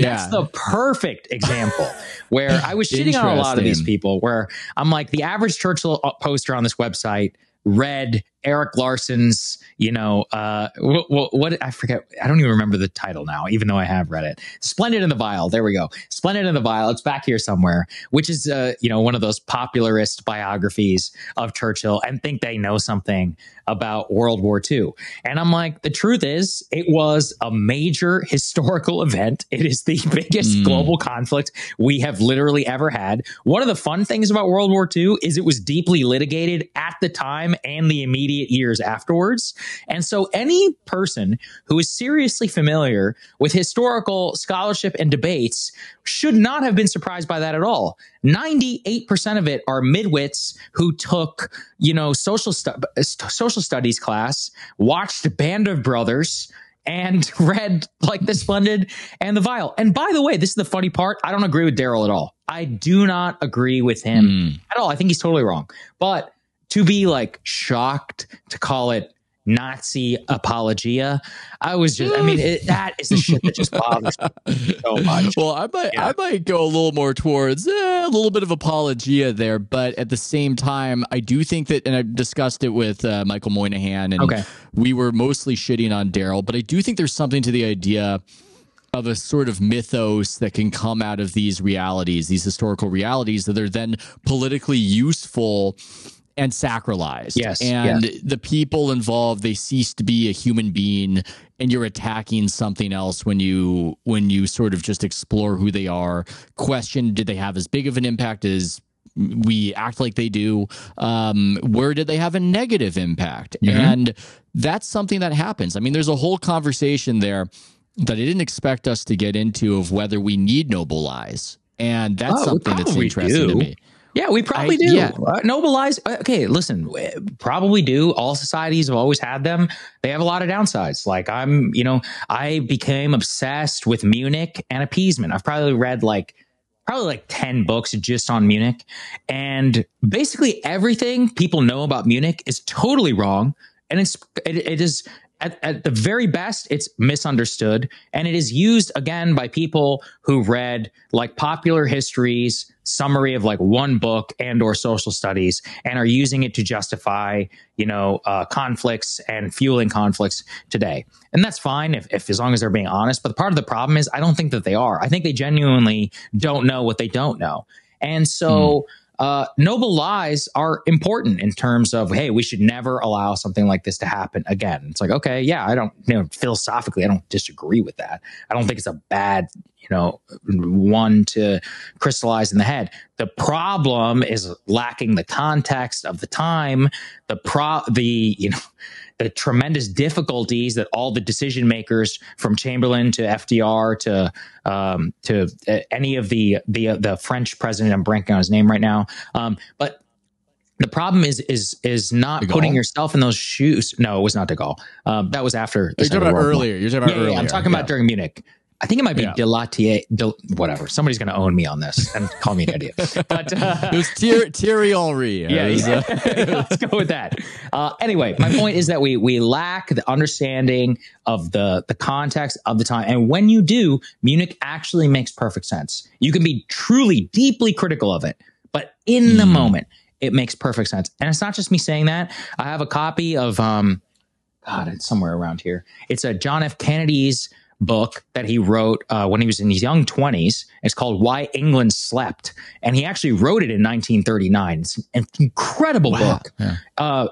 That's the perfect example where I was shitting on a lot of these people, where I'm like, the average Churchill poster on this website read Eric Larson's, what I forget. I don't even remember the title now, even though I have read it. Splendid in the Vial. There we go. Splendid in the Vial. It's back here somewhere, which is, one of those popularist biographies of Churchill, and think they know something about World War II. And I'm like, the truth is, it was a major historical event. It is the biggest global conflict we have literally ever had. One of the fun things about World War II is it was deeply litigated at the time and the immediate years afterwards. And so any person who is seriously familiar with historical scholarship and debates should not have been surprised by that at all. 98% of it are midwits who took, social studies class, watched Band of Brothers, and read like The Splendid and the Vial. And by the way, this is the funny part. I don't agree with Darrell at all. I do not agree with him at all. I think he's totally wrong. But to be like shocked to call it Nazi apologia, that is the shit that just bothers me so much. Well, I might go a little more towards a little bit of apologia there, but at the same time, I do think that, and I've discussed it with Michael Moynihan, and we were mostly shitting on Darrell, but I do think there's something to the idea of a sort of mythos that can come out of these realities, these historical realities, that are then politically useful and sacralized. The people involved, they cease to be a human being, and you're attacking something else when you sort of just explore who they are, question, did they have as big of an impact as we act like they do? Where did they have a negative impact? And that's something that happens. I mean, there's a whole conversation there that I didn't expect us to get into of whether we need noble lies. And that's something that's interesting to me. Yeah, we probably do. Yeah. Noble lies. Okay, listen, probably do. All societies have always had them. They have a lot of downsides. Like I became obsessed with Munich and appeasement. I've probably read like 10 books just on Munich. And basically everything people know about Munich is totally wrong. And it is at the very best, it's misunderstood. And it is used again by people who read like popular histories, summary of like one book and or social studies, and are using it to justify, conflicts and fueling conflicts today. And that's fine if as long as they're being honest. But part of the problem is I don't think that they are. I think they genuinely don't know what they don't know. And so noble lies are important in terms of, hey, we should never allow something like this to happen again. It's like, okay, yeah, I don't, philosophically, I don't disagree with that. I don't think it's a bad, one to crystallize in the head. The problem is lacking the context of the time, the tremendous difficulties that all the decision makers from Chamberlain to FDR to any of the French president, I'm blanking on his name right now. But the problem is not putting yourself in those shoes. No, it was not de Gaulle. That was after. You're talking about earlier. You're talking about earlier. I'm talking about during Munich. I think it might be Delatier, whatever. Somebody's going to own me on this and call me an idiot. But it was Thierry Henry. Let's go with that. Anyway, my point is that we lack the understanding of the context of the time. And when you do, Munich actually makes perfect sense. You can be truly, deeply critical of it, but in the moment, it makes perfect sense. And it's not just me saying that. I have a copy of, it's somewhere around here. It's a John F. Kennedy's book that he wrote when he was in his young 20s. It's called Why England Slept. And he actually wrote it in 1939. It's an incredible book. Yeah. I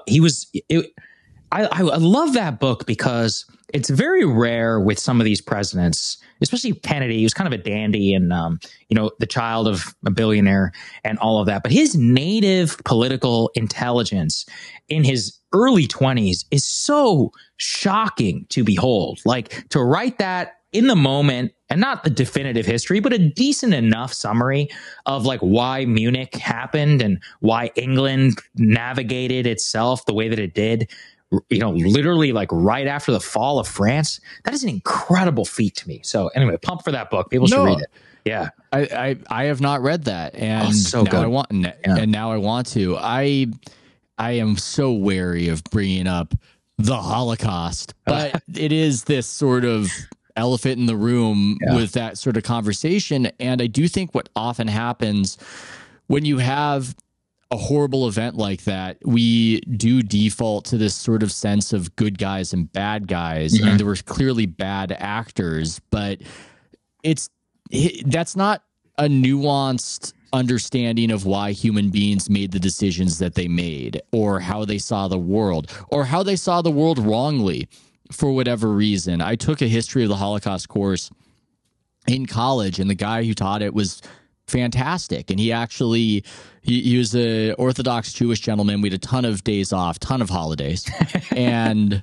love that book because it's very rare with some of these presidents, especially Kennedy. He was kind of a dandy and, the child of a billionaire and all of that. But his native political intelligence in his early 20s is so shocking to behold. Like, to write that in the moment, and not the definitive history, but a decent enough summary of like why Munich happened and why England navigated itself the way that it did, literally like right after the fall of France. That is an incredible feat to me. So anyway, pump for that book. People should read it. Yeah. I have not read that. And so good. And now I want to. I am so wary of bringing up the Holocaust, but it is this sort of elephant in the room with that sort of conversation. And I do think what often happens when you have a horrible event like that, we do default to this sort of sense of good guys and bad guys. Mm-hmm. And there were clearly bad actors, but that's not a nuanced understanding of why human beings made the decisions that they made, or how they saw the world, or how they saw the world wrongly for whatever reason. I took a history of the Holocaust course in college, and the guy who taught it was fantastic. And he actually, he was a Orthodox Jewish gentleman. We had a ton of days off, ton of holidays. and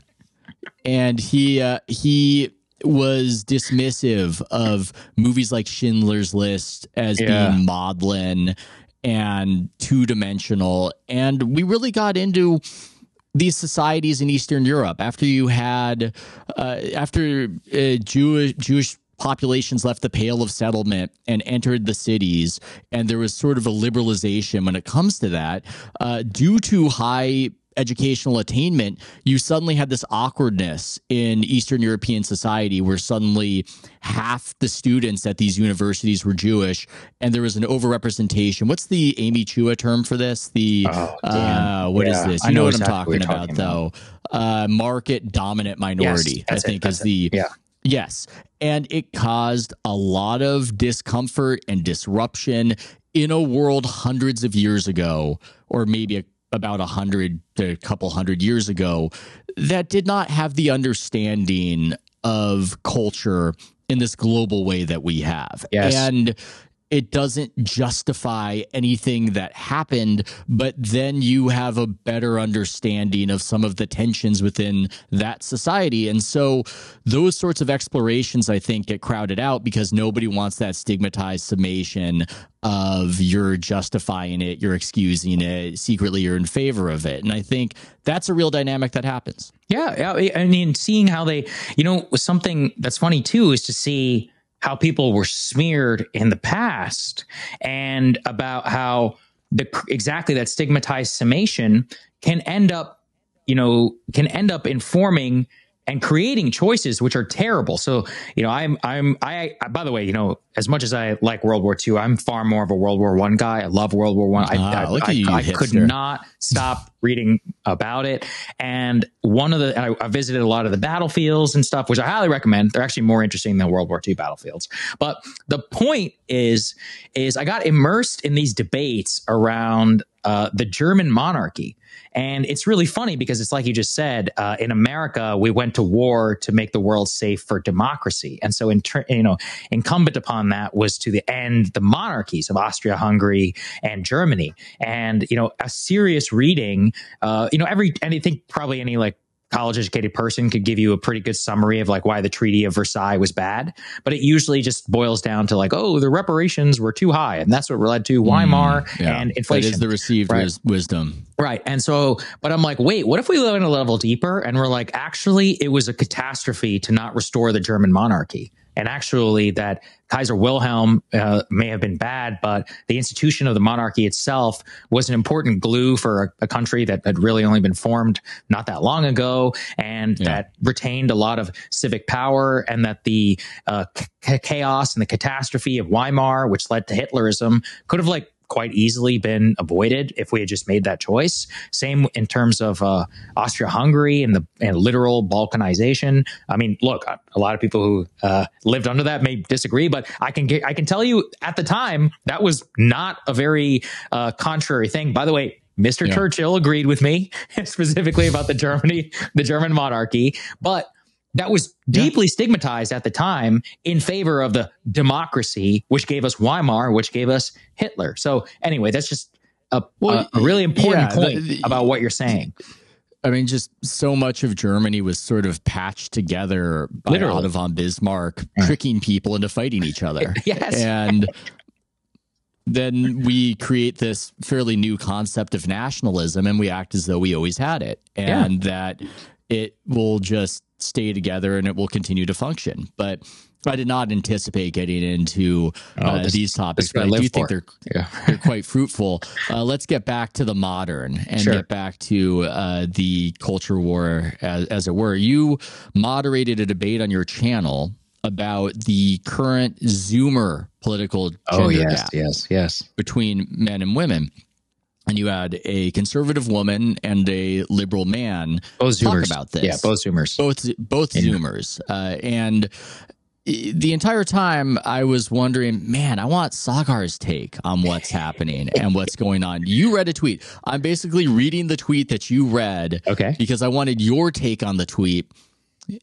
he was dismissive of movies like Schindler's List as being maudlin and two-dimensional. And we really got into these societies in Eastern Europe after you had Jewish populations left the Pale of Settlement and entered the cities, and there was sort of a liberalization when it comes to that. Due to high educational attainment, you suddenly had this awkwardness in Eastern European society where suddenly half the students at these universities were Jewish, and there was an overrepresentation. What's the Amy Chua term for this? What is this? You know what exactly I'm talking about, though. Market dominant minority, yes, I think is the... Yeah. Yes. And it caused a lot of discomfort and disruption in a world hundreds of years ago, or maybe about 100 to a couple hundred years ago, that did not have the understanding of culture in this global way that we have. Yes. And it doesn't justify anything that happened, but then you have a better understanding of some of the tensions within that society. And so those sorts of explorations, I think, get crowded out because nobody wants that stigmatized summation of you're justifying it, you're excusing it, secretly you're in favor of it. And I think that's a real dynamic that happens. Yeah. I mean, seeing how they, something that's funny too is to see how people were smeared in the past, and about how exactly that stigmatized summation can end up informing and creating choices which are terrible. So, I by the way, as much as I like World War II, I'm far more of a World War I guy. I love World War I. I could not stop reading about it. And I visited a lot of the battlefields and stuff, which I highly recommend. They're actually more interesting than World War II battlefields. But the point is I got immersed in these debates around the German monarchy. And it's really funny because it's like you just said, in America, we went to war to make the world safe for democracy. And so, incumbent upon that was to end the monarchies of Austria, Hungary, and Germany. And, a serious reading, I think probably any like college educated person could give you a pretty good summary of like why the Treaty of Versailles was bad, but it usually just boils down to like, oh, the reparations were too high, and that's what led to Weimar and inflation. That is the received wisdom, right? And so, but I'm like, wait, what if we go in a level deeper and we're like, actually, it was a catastrophe to not restore the German monarchy. And actually, that Kaiser Wilhelm may have been bad, but the institution of the monarchy itself was an important glue for a country that had really only been formed not that long ago, and that retained a lot of civic power, and that the chaos and the catastrophe of Weimar, which led to Hitlerism, could have quite easily been avoided if we had just made that choice. Same in terms of Austria-Hungary and literal Balkanization. I mean, look, a lot of people who lived under that may disagree, but I can tell you at the time that was not a very contrary thing. By the way, Mr. Churchill agreed with me specifically about the German monarchy, but that was deeply stigmatized at the time in favor of the democracy, which gave us Weimar, which gave us Hitler. So anyway, that's just a really important point about what you're saying. I mean, just so much of Germany was sort of patched together by Otto von Bismarck, tricking people into fighting each other. Yes. And then we create this fairly new concept of nationalism, and we act as though we always had it, and that it will just stay together and it will continue to function. But I did not anticipate getting into these topics, but I do think they're quite fruitful. Let's get back to the modern and get back to the culture war, as it were. You moderated a debate on your channel about the current Zoomer political gender gap between men and women. And you had a conservative woman and a liberal man talk about this. Yeah, both Zoomers. Both Zoomers. And the entire time I was wondering, man, I want Sagar's take on what's happening and what's going on. You read a tweet. I'm basically reading the tweet that you read because I wanted your take on the tweet.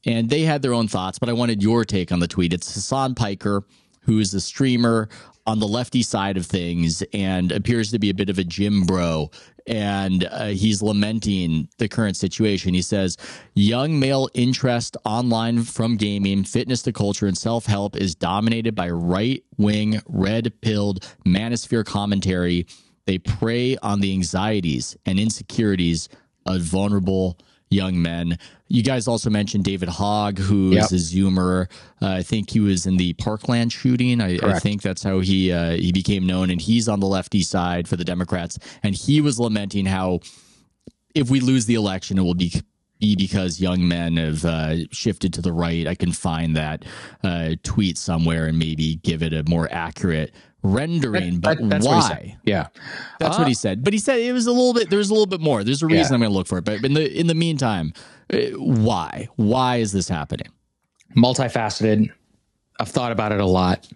And they had their own thoughts, but I wanted your take on the tweet. It's Hassan Piker, who is a streamer on the lefty side of things and appears to be a bit of a gym bro. And he's lamenting the current situation. He says, young male interest online from gaming, fitness to culture, and self-help is dominated by right-wing, red-pilled manosphere commentary. They prey on the anxieties and insecurities of vulnerable young men. You guys also mentioned David Hogg, who is a Zoomer. I think he was in the Parkland shooting. I think that's how he became known. And he's on the lefty side for the Democrats. And he was lamenting how if we lose the election, it will be because young men have shifted to the right. I can find that tweet somewhere and maybe give it a more accurate rendering. But that's why? That's what he said. But he said it was a little bit. There's a little bit more. There's a reason I'm going to look for it. But in the meantime, why? Why is this happening? Multifaceted. I've thought about it a lot.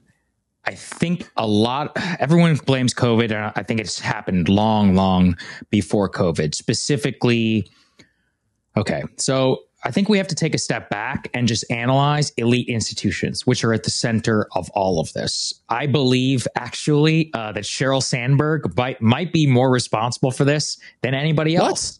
I think everyone blames COVID, and I think it's happened long before COVID. Specifically, so I think we have to take a step back and just analyze elite institutions, which are at the center of all of this. I believe, actually, that Sheryl Sandberg might be more responsible for this than anybody else.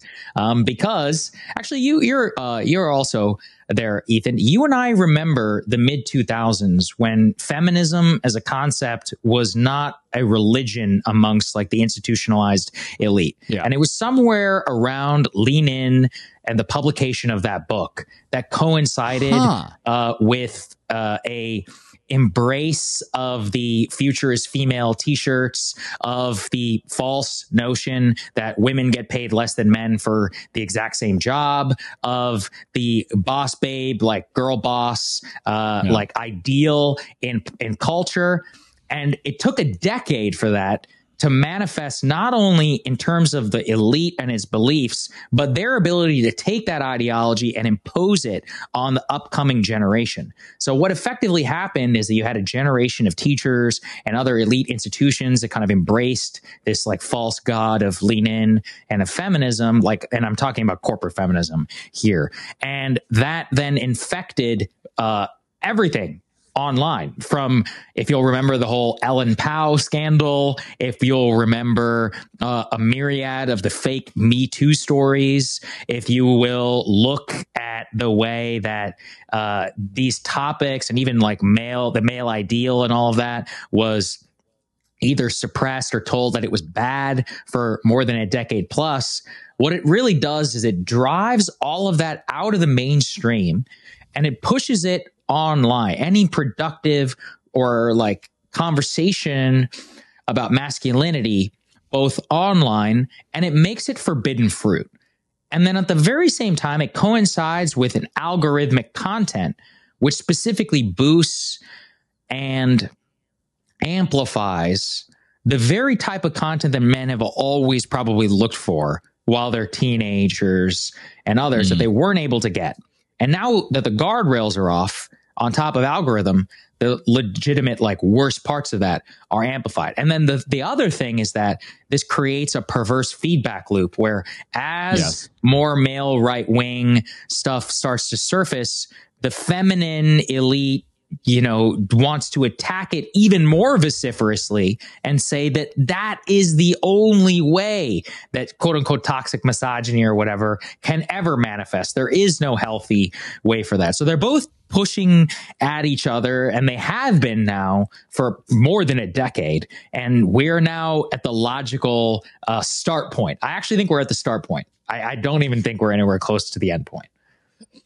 Because, actually, you're also there, Ethan. You and I remember the mid-2000s when feminism as a concept was not a religion amongst the institutionalized elite. And it was somewhere around Lean In and the publication of that book that coincided with a embrace of the futurist female t-shirts, of the false notion that women get paid less than men for the exact same job, of the boss babe, girl boss, ideal in culture. And it took a decade for that to manifest not only in terms of the elite and its beliefs, but their ability to take that ideology and impose it on the upcoming generation. So what effectively happened is that you had a generation of teachers and other elite institutions that kind of embraced this like false god of lean in and of feminism, like, and I'm talking about corporate feminism here. And that then infected everything online, from, if you'll remember, the whole Ellen Pao scandal, if you'll remember a myriad of the fake Me Too stories, if you will look at the way that these topics and even like the male ideal and all of that was either suppressed or told that it was bad for more than a decade plus. What it really does is it drives all of that out of the mainstream and it pushes it online. Any productive or like conversation about masculinity, both online, and it makes it forbidden fruit. And then at the very same time, it coincides with an algorithmic content, which specifically boosts and amplifies the very type of content that men have always probably looked for while they're teenagers and others that they weren't able to get. And now that the guardrails are off, on top of algorithm, the legitimate, like, worst parts of that are amplified. And then the other thing is that this creates a perverse feedback loop where as more male right-wing stuff starts to surface, the feminine elite, wants to attack it even more vociferously and say that that is the only way that quote unquote toxic misogyny or whatever can ever manifest. There is no healthy way for that. So they're both pushing at each other, and they have been now for more than a decade. And we're now at the logical start point. I actually think we're at the start point. I don't even think we're anywhere close to the end point.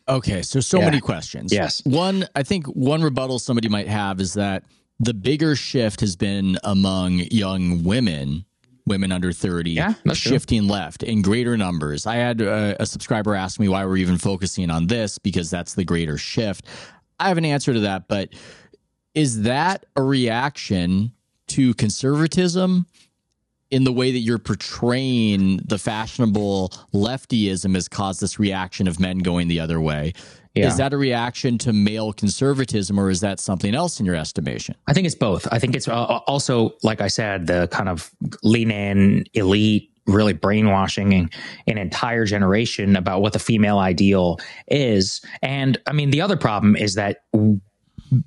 Okay, so many questions. Yes. I think one rebuttal somebody might have is that the bigger shift has been among young women under 30, shifting left in greater numbers. I had a subscriber ask me why we're even focusing on this, because that's the greater shift. I have an answer to that, but is that a reaction to conservatism in the way that you're portraying the fashionable leftyism has caused this reaction of men going the other way? Yeah. Is that a reaction to male conservatism, or is that something else in your estimation? I think it's both. I think it's also, like I said, the kind of lean in elite, really brainwashing an entire generation about what the female ideal is. And I mean, the other problem is that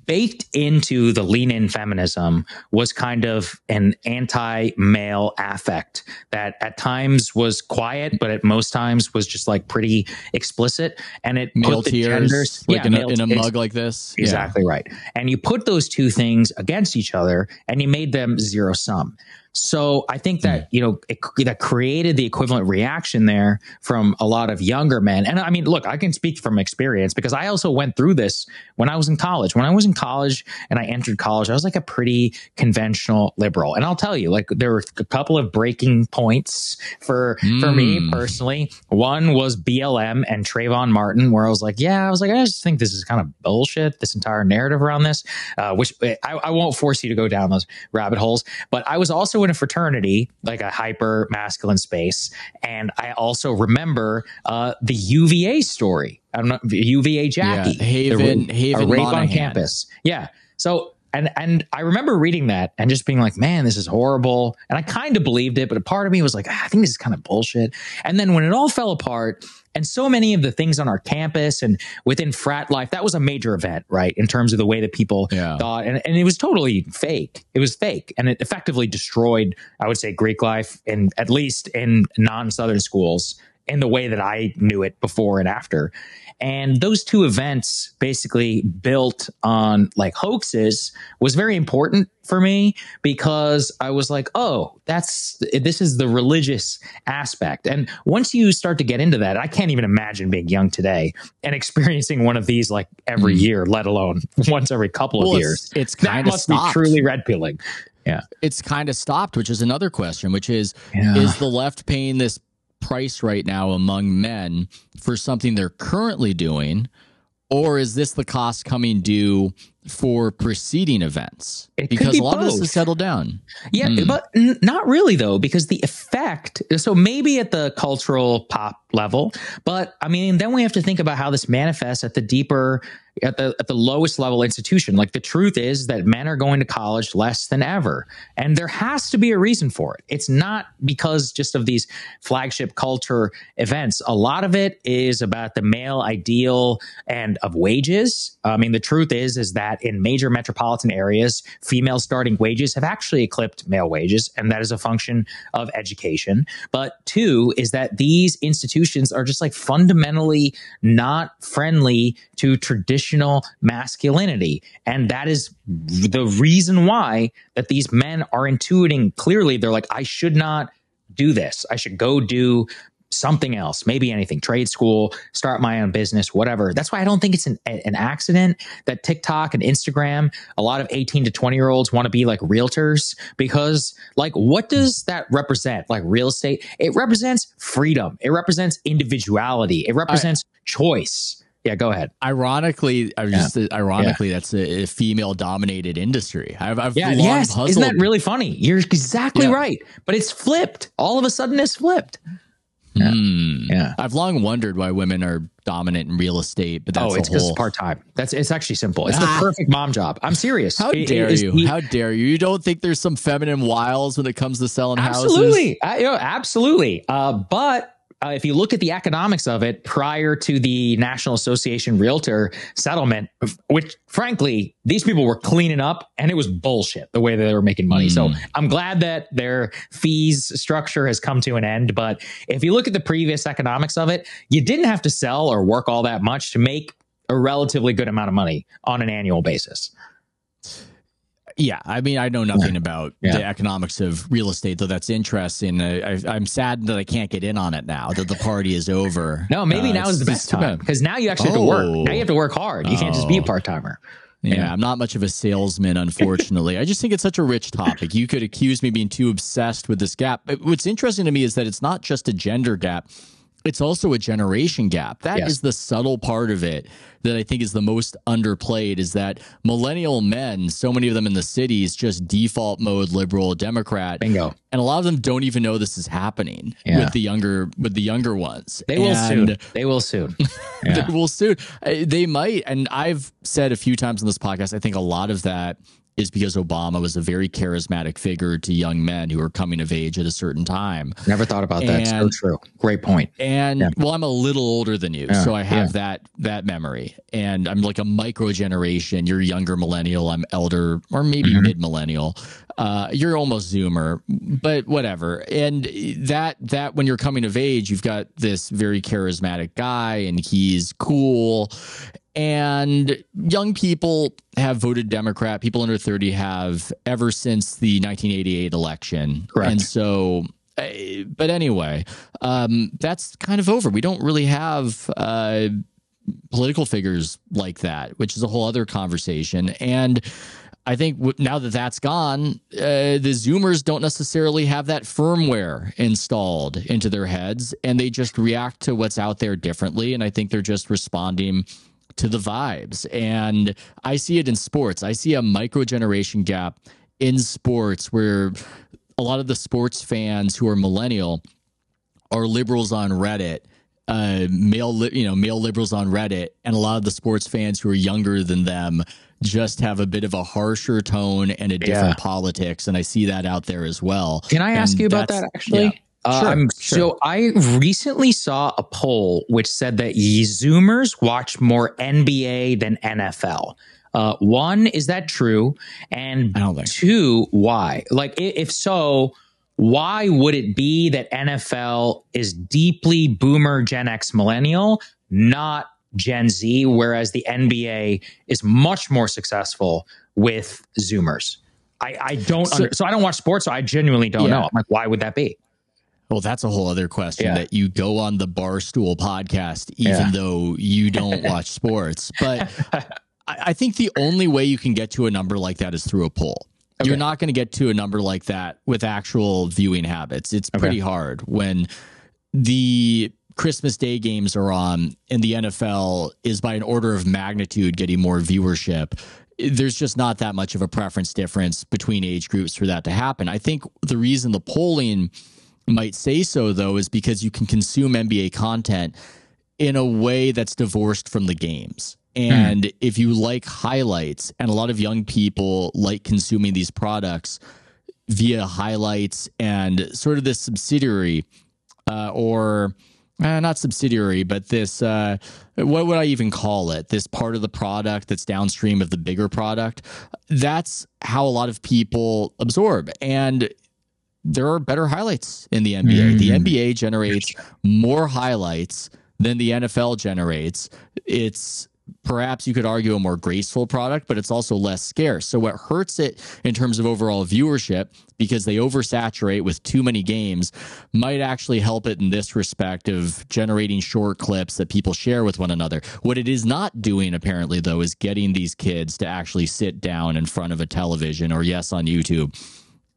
baked into the lean-in feminism was kind of an anti-male affect that at times was quiet, but at most times was just like pretty explicit. And it male tears, like in a mug like this. Exactly right. And you put those two things against each other and you made them zero sum. So I think that, that created the equivalent reaction there from a lot of younger men. And I mean, look, I can speak from experience because I also went through this when I was in college. When I was in college and I entered college, I was like a pretty conventional liberal. And I'll tell you, like, there were a couple of breaking points for me personally. One was BLM and Trayvon Martin, where I was like, I just think this is kind of bullshit, this entire narrative around this, which I won't force you to go down those rabbit holes. But I was also in a fraternity, like a hyper masculine space. And I also remember the UVA story. I don't know, UVA Jackie. Yeah, Haven rape Monahan. On campus. Yeah. So, and I remember reading that and just being like, man, this is horrible. And I kind of believed it, but a part of me was like, I think this is kind of bullshit. And then when it all fell apart, and so many of the things on our campus and within frat life, that was a major event, right? In terms of the way that people thought. And it was totally fake. It was fake. And it effectively destroyed, I would say, Greek life, and at least in non-Southern schools, in the way that I knew it before and after. And those two events basically built on like hoaxes was very important for me, because I was like, oh, this is the religious aspect. And once you start to get into that, I can't even imagine being young today and experiencing one of these like every year, let alone once every couple of years. It's kind of be truly red pilling. Yeah. It's kind of stopped, which is another question, which is the left paying this price right now among men for something they're currently doing, or is this the cost coming due for preceding events? It could Because be a lot of this both. has settled down. Yeah, but not really though, because the effect. So maybe at the cultural pop level, but I mean, then we have to think about how this manifests at the deeper, at the lowest level institution. Like the truth is that men are going to college less than ever, and there has to be a reason for it. It's not because just of these flagship culture events. A lot of it is about the male ideal and of wages. I mean, the truth is that in major metropolitan areas, female starting wages have actually eclipsed male wages, and that is a function of education. But two is that these institutions are just like fundamentally not friendly to traditional masculinity. And that is the reason why that these men are intuiting clearly. They're like, I should not do this. I should go do something else, maybe anything, trade school, start my own business, whatever. That's why I don't think it's an accident that TikTok and Instagram, a lot of 18 to 20-year-olds want to be like realtors, because like, what does that represent? Like real estate, it represents freedom. It represents individuality. It represents choice. Yeah, go ahead. Ironically, that's a female dominated industry. I've yes. puzzled. Isn't that really funny? You're exactly right. But it's flipped. All of a sudden it's flipped. Yeah. I've long wondered why women are dominant in real estate, but that's it's because it's part-time. It's actually simple. It's the perfect mom job. I'm serious. How dare you? How dare you? You don't think there's some feminine wiles when it comes to selling absolutely. houses? Absolutely. But if you look at the economics of it prior to the National Association Realtor settlement, which frankly, these people were cleaning up and it was bullshit the way that they were making money. So I'm glad that their fees structure has come to an end. But if you look at the previous economics of it, you didn't have to sell or work all that much to make a relatively good amount of money on an annual basis. Yeah, I mean, I know nothing about the economics of real estate, though that's interesting. I'm sad that I can't get in on it now that the party is over. No, maybe now is the best time, because now you actually have to work. Now you have to work hard. You can't just be a part-timer. Yeah, I'm not much of a salesman, unfortunately. I just think it's such a rich topic. You could accuse me of being too obsessed with this gap. But what's interesting to me is that it's not just a gender gap. It's also a generation gap. That is the subtle part of it that I think is the most underplayed, is that millennial men, so many of them in the cities, just default mode liberal Democrat. Bingo. And a lot of them don't even know this is happening with the younger ones. They will soon. They will soon. They will soon. They might. And I've said a few times on this podcast, I think a lot of that is because Obama was a very charismatic figure to young men who are coming of age at a certain time. Never thought about that. So true. Great point. And well, I'm a little older than you, so I have that memory. And I'm like a micro generation. You're younger millennial. I'm elder, or maybe mid millennial. You're almost Zoomer, but whatever. And that when you're coming of age, you've got this very charismatic guy, and he's cool. And young people have voted Democrat. People under 30 have ever since the 1988 election. Correct. And so, but anyway, that's kind of over. We don't really have political figures like that, which is a whole other conversation. And I think now that that's gone, the Zoomers don't necessarily have that firmware installed into their heads, and they just react to what's out there differently. And I think they're just responding to the vibes. And I see it in sports. I see a micro generation gap in sports where a lot of the sports fans who are millennial are liberals on Reddit, male liberals on Reddit, and a lot of the sports fans who are younger than them just have a bit of a harsher tone and a different politics. And I see that out there as well. Can I ask you about that actually? Yeah. Sure. So I recently saw a poll which said that Zoomers watch more NBA than NFL. One, is that true? And I don't think. Two, why? Like, if so, why would it be that NFL is deeply boomer, Gen X, millennial, not Gen Z, whereas the NBA is much more successful with Zoomers? I don't. So I don't watch sports, so I genuinely don't know. I'm like, why would that be? Well, that's a whole other question that you go on the Barstool podcast, even though you don't watch sports. But I think the only way you can get to a number like that is through a poll. Okay. You're not going to get to a number like that with actual viewing habits. It's pretty hard when the Christmas Day games are on and the NFL is by an order of magnitude getting more viewership. there's just not that much of a preference difference between age groups for that to happen. I think the reason the polling might say so, though, is because you can consume NBA content in a way that's divorced from the games. And if you like highlights, and a lot of young people like consuming these products via highlights and sort of this subsidiary not subsidiary, but this, what would I even call it? This part of the product that's downstream of the bigger product. That's how a lot of people absorb. And there are better highlights in the NBA. The NBA generates more highlights than the NFL generates. It's perhaps you could argue a more graceful product, but it's also less scarce. So what hurts it in terms of overall viewership, because they oversaturate with too many games, might actually help it in this respect of generating short clips that people share with one another. What it is not doing, apparently, though, is getting these kids to actually sit down in front of a television or, yes, on YouTube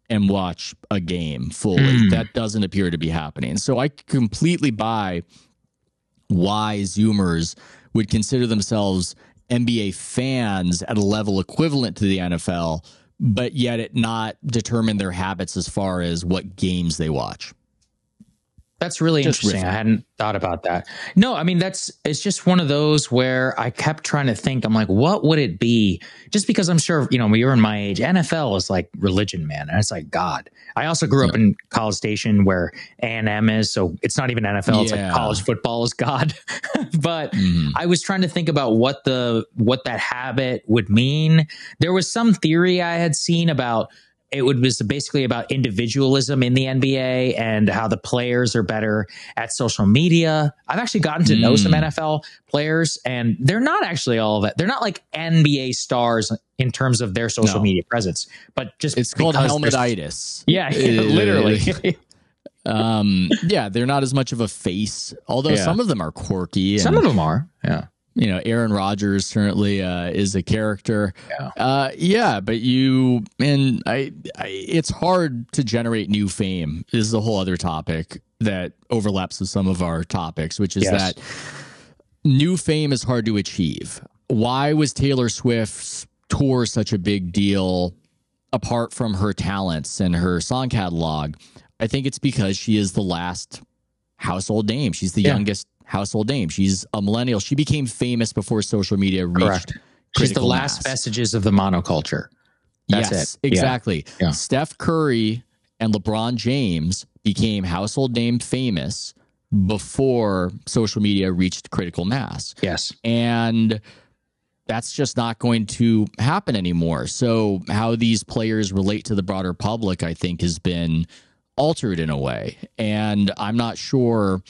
and watch a game fully. That doesn't appear to be happening. So I completely buy why Zoomers would consider themselves NBA fans at a level equivalent to the NFL, but yet it not determine their habits as far as what games they watch. That's really interesting. I hadn't thought about that. No, I mean, it's just one of those where I kept trying to think, I'm like, what would it be? Just because I'm sure, when you're in my age, NFL is like religion, man. And it's like God. I also grew up in College Station where A&M is. So it's not even NFL. It's like college football is God. But I was trying to think about what that habit would mean. There was some theory I had seen about was basically about individualism in the NBA and how the players are better at social media. I've actually gotten to know some NFL players, and they're not actually all of that. They're not like NBA stars in terms of their social media presence, but just it's called helmetitis. Yeah, literally. They're not as much of a face, although some of them are quirky. Some of them are, yeah. Aaron Rodgers certainly is a character. But it's hard to generate new fame. This is a whole other topic that overlaps with some of our topics, which is that new fame is hard to achieve. Why was Taylor Swift's tour such a big deal apart from her talents and her song catalog? I think it's because she is the last household name. She's the youngest household name. She's a millennial. She became famous before social media reached. She's the last vestiges of the monoculture. That's it. Exactly. Yeah. Steph Curry and LeBron James became household name famous before social media reached critical mass. Yes. And that's just not going to happen anymore. So how these players relate to the broader public, I think, has been altered in a way. And I'm not sure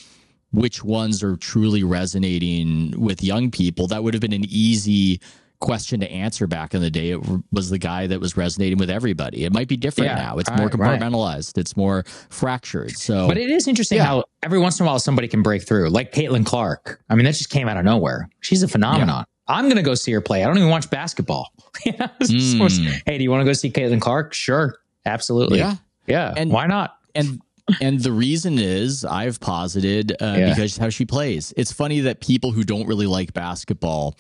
which ones are truly resonating with young people. That would have been an easy question to answer back in the day. It was the guy that was resonating with everybody. It might be different now. It's more compartmentalized. It's more fractured. So, but it is interesting how every once in a while somebody can break through, like Caitlin Clark. I mean, that just came out of nowhere. She's a phenomenon. I'm going to go see her play. I don't even watch basketball. Hey, do you want to go see Caitlin Clark? Sure. Absolutely. Yeah. And why not? And the reason is, I've posited, because how she plays. It's funny that people who don't really like basketball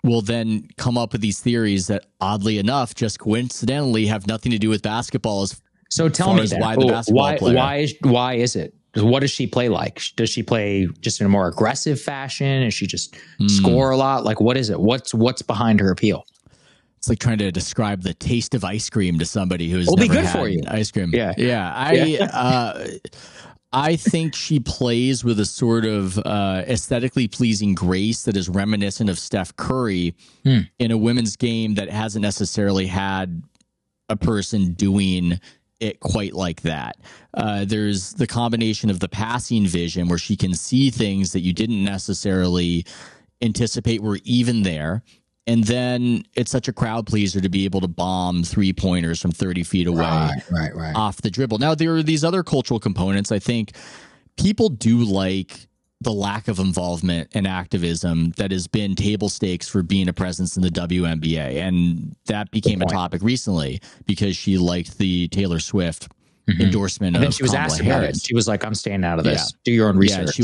will then come up with these theories that, oddly enough, just coincidentally have nothing to do with basketball. So tell me why the basketball player. Why is it? What does she play like? Does she play just in a more aggressive fashion? Is she just score a lot? Like, what is it? What's behind her appeal? It's like trying to describe the taste of ice cream to somebody who's never good had for you. Ice cream. I think she plays with a sort of aesthetically pleasing grace that is reminiscent of Steph Curry in a women's game that hasn't necessarily had a person doing it quite like that. There's the combination of the passing vision where she can see things that you didn't necessarily anticipate were even there. And then it's such a crowd pleaser to be able to bomb 3-pointers from 30 feet away off the dribble. Now, there are these other cultural components. I think people do like the lack of involvement and activism that has been table stakes for being a presence in the WNBA. And that became a topic recently because she liked the Taylor Swift endorsement of Kamala Harris. She was asked about it. She was like, I'm staying out of this. Do your own research.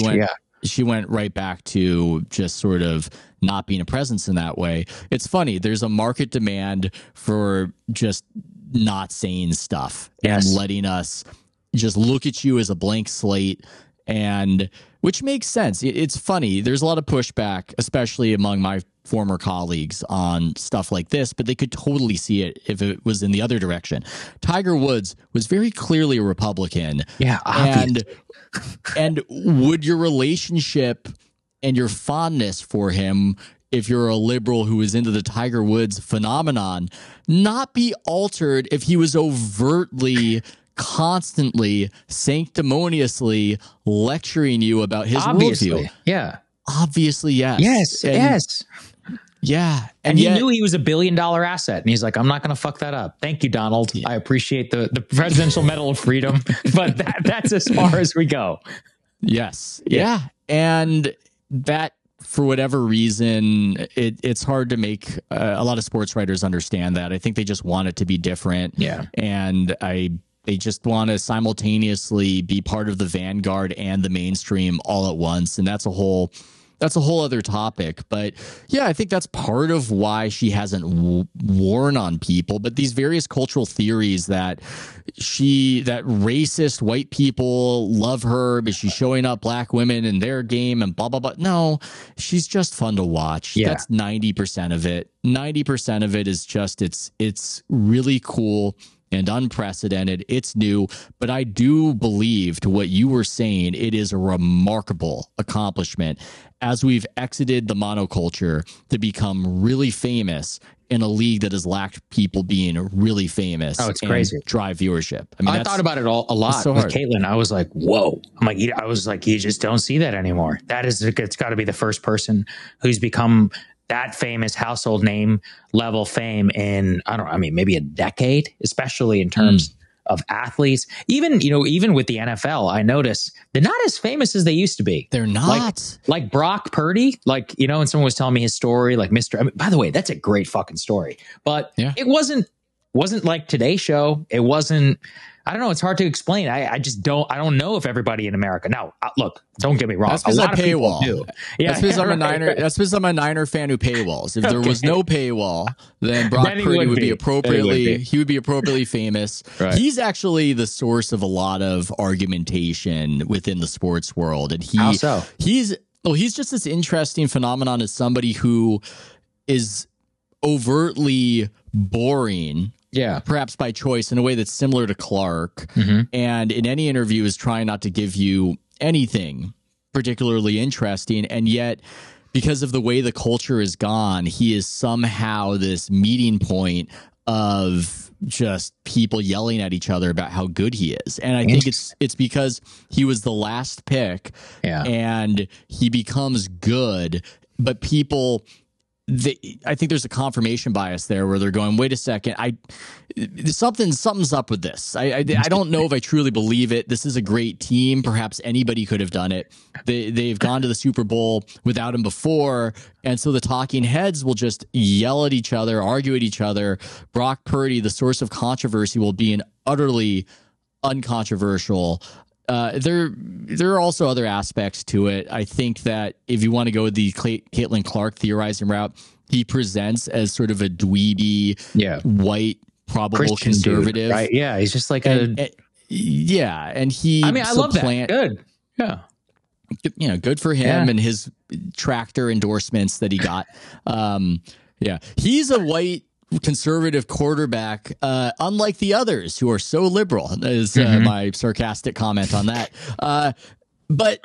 She went right back to just sort of not being a presence in that way. It's funny. There's a market demand for just not saying stuff and letting us just look at you as a blank slate, and which makes sense. It's funny. There's a lot of pushback, especially among my former colleagues, on stuff like this, but they could totally see it if it was in the other direction. Tiger Woods was very clearly a Republican. Yeah, obviously. And would your relationship and your fondness for him, if you're a liberal who is into the Tiger Woods phenomenon, not be altered if he was overtly, constantly, sanctimoniously lecturing you about his worldview? Yeah. Obviously, yes. Yes. Yeah. And he knew he was $1 billion asset. And he's like, I'm not going to fuck that up. Thank you, Donald. Yeah. I appreciate the Presidential Medal of Freedom, but that's as far as we go. Yes. Yeah. And that, for whatever reason, it's hard to make a lot of sports writers understand that. I think they just want it to be different. Yeah. And they just want to simultaneously be part of the vanguard and the mainstream all at once. And that's a whole other topic. But yeah, I think that's part of why she hasn't worn on people. But these various cultural theories that racist white people love her, but she's showing up black women in their game and blah, blah, blah. No, she's just fun to watch. Yeah. That's 90% of it. 90% of it is just, it's really cool and unprecedented. It's new, but I do believe, to what you were saying, it is a remarkable accomplishment as we've exited the monoculture to become really famous in a league that has lacked people being really famous. Oh, it's crazy. Drive viewership. I mean, I thought about it a lot so with Caitlyn. I was like, whoa. I was like, you just don't see that anymore. It's got to be the first person who's become that famous household name level fame in, maybe a decade, especially in terms of athletes. Even with the NFL, I notice they're not as famous as they used to be. They're not. Like Brock Purdy, and someone was telling me his story, like by the way, that's a great fucking story, but it wasn't like Today Show. It wasn't, I don't know. It's hard to explain. I don't know if everybody in America. Now, look, don't get me wrong. That's because I paywall. Do. Yeah, that's because I'm a Niner. That's because I'm a Niner fan who paywalls. If there was no paywall, then Brock Purdy would be appropriately famous. Right. He's actually the source of a lot of argumentation within the sports world, and how so? He's just this interesting phenomenon as somebody who is overtly boring. Yeah, perhaps by choice, in a way that's similar to Clark, and in any interview is trying not to give you anything particularly interesting, and yet because of the way the culture is gone, he is somehow this meeting point of just people yelling at each other about how good he is. And I think it's because he was the last pick, and he becomes good, but people, I think there's a confirmation bias there where they're going, wait a second, something's up with this. I don't know if I truly believe it. This is a great team. Perhaps anybody could have done it. They've gone to the Super Bowl without him before. And so the talking heads will just yell at each other, argue at each other. Brock Purdy, the source of controversy, will be an utterly uncontroversial. There are also other aspects to it. I think that if you want to go with the Caitlin Clark theorizing route, he presents as sort of a dweeby, white, probable Christian conservative, dude, right? Yeah, he's just like and he. I mean, I love that. Good, yeah. Good for him and his tractor endorsements that he got. He's a white conservative quarterback, unlike the others who are so liberal, is my sarcastic comment on that. But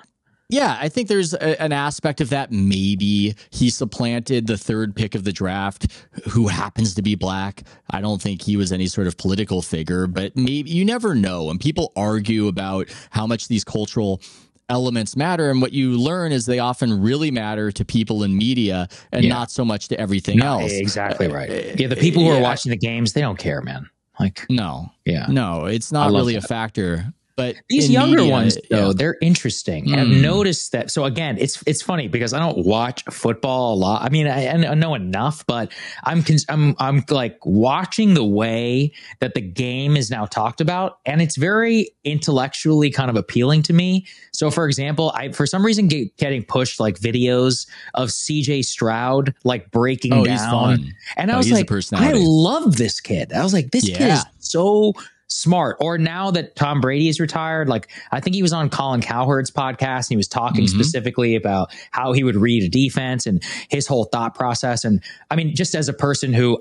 yeah, I think there's an aspect of that. Maybe he supplanted the third pick of the draft, who happens to be black. I don't think he was any sort of political figure, but maybe, you never know. And people argue about how much these cultural elements matter, and what you learn is they often really matter to people in media and not so much to everything else. Exactly right. The people who are watching the games, they don't care, man. Like, no, it's not really a factor. But these in younger media, ones, though, yeah. they're interesting. I've noticed that. So again, it's funny because I don't watch football a lot. I mean, I know enough, but I'm like watching the way that the game is now talked about, and it's very intellectually kind of appealing to me. So, for example, I for some reason getting pushed like videos of CJ Stroud like breaking down, he's fun. and I was like, I love this kid. I was like, this kid is so smart. Or now that Tom Brady is retired, like I think he was on Colin Cowherd's podcast and he was talking specifically about how he would read a defense and his whole thought process. And I mean, just as a person who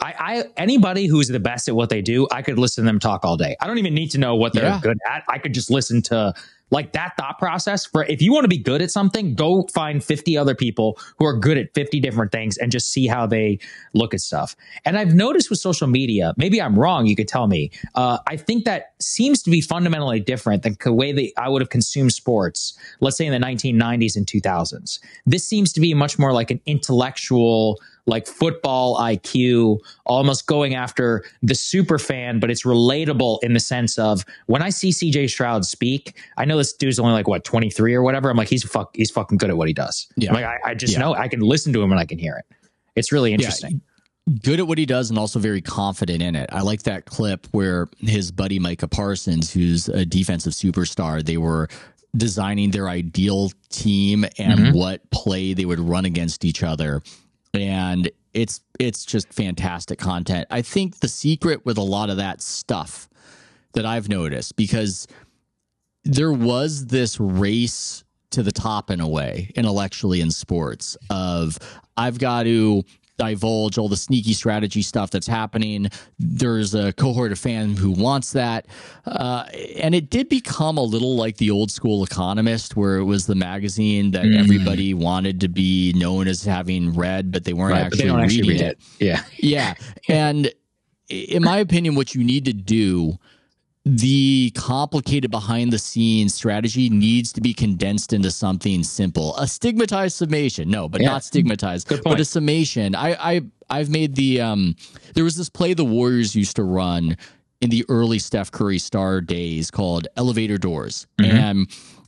anybody who's the best at what they do, I could listen to them talk all day. I don't even need to know what they're good at. I could just listen to like that thought process. For if you want to be good at something, go find 50 other people who are good at 50 different things and just see how they look at stuff. And I've noticed with social media, maybe I'm wrong, you could tell me. I think that seems to be fundamentally different than the way that I would have consumed sports, let's say in the 1990s and 2000s. This seems to be much more like an intellectual, like football IQ, almost going after the super fan, but it's relatable in the sense of when I see CJ Stroud speak, I know this dude's only like what 23 or whatever. I'm like, he's fucking good at what he does. Yeah. Like, I just know I can listen to him and I can hear it. It's really interesting. Yeah. Good at what he does and also very confident in it. I like that clip where his buddy Micah Parsons, who's a defensive superstar, they were designing their ideal team and what play they would run against each other. And it's just fantastic content. I think the secret with a lot of that stuff that I've noticed, because there was this race to the top in a way, intellectually in sports, of I've got to divulge all the sneaky strategy stuff that's happening. There's a cohort of fans who wants that. And it did become a little like the old school Economist, where it was the magazine that everybody wanted to be known as having read, but they weren't actually reading it. Yeah. Yeah. And in my opinion, what you need to do, the complicated behind the scenes strategy needs to be condensed into something simple. A stigmatized summation. No, but not stigmatized, but a summation. I've made the, there was this play the Warriors used to run in the early Steph Curry star days called Elevator Doors. And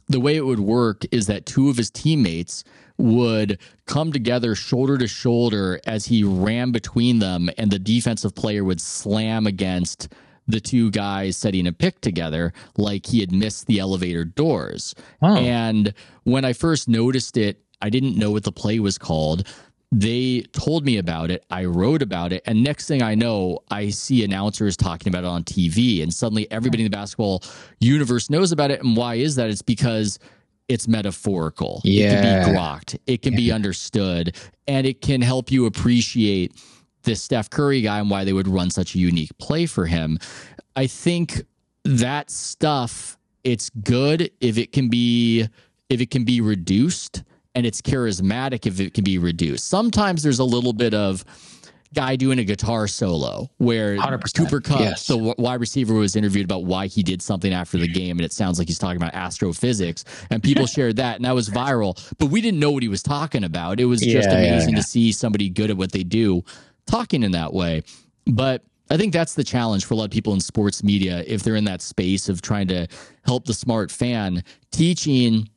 the way it would work is that two of his teammates would come together shoulder to shoulder as he ran between them, and the defensive player would slam against the two guys setting a pick together like he had missed the elevator doors. And when I first noticed it, I didn't know what the play was called. They told me about it. I wrote about it. And next thing I know, I see announcers talking about it on TV. And suddenly everybody in the basketball universe knows about it. And why is that? It's because it's metaphorical. It can be grokked. It can be understood. And it can help you appreciate this Steph Curry guy and why they would run such a unique play for him. I think that stuff, it's good if it can be reduced, and it's charismatic if it can be reduced. Sometimes there's a little bit of guy doing a guitar solo where 100%. Cooper Kupp, the wide receiver, was interviewed about why he did something after the game, and it sounds like he's talking about astrophysics, and people shared that, and that was viral, but we didn't know what he was talking about. It was just amazing to see somebody good at what they do talking in that way. But I think that's the challenge for a lot of people in sports media, if they're in that space of trying to help the smart fan. Teaching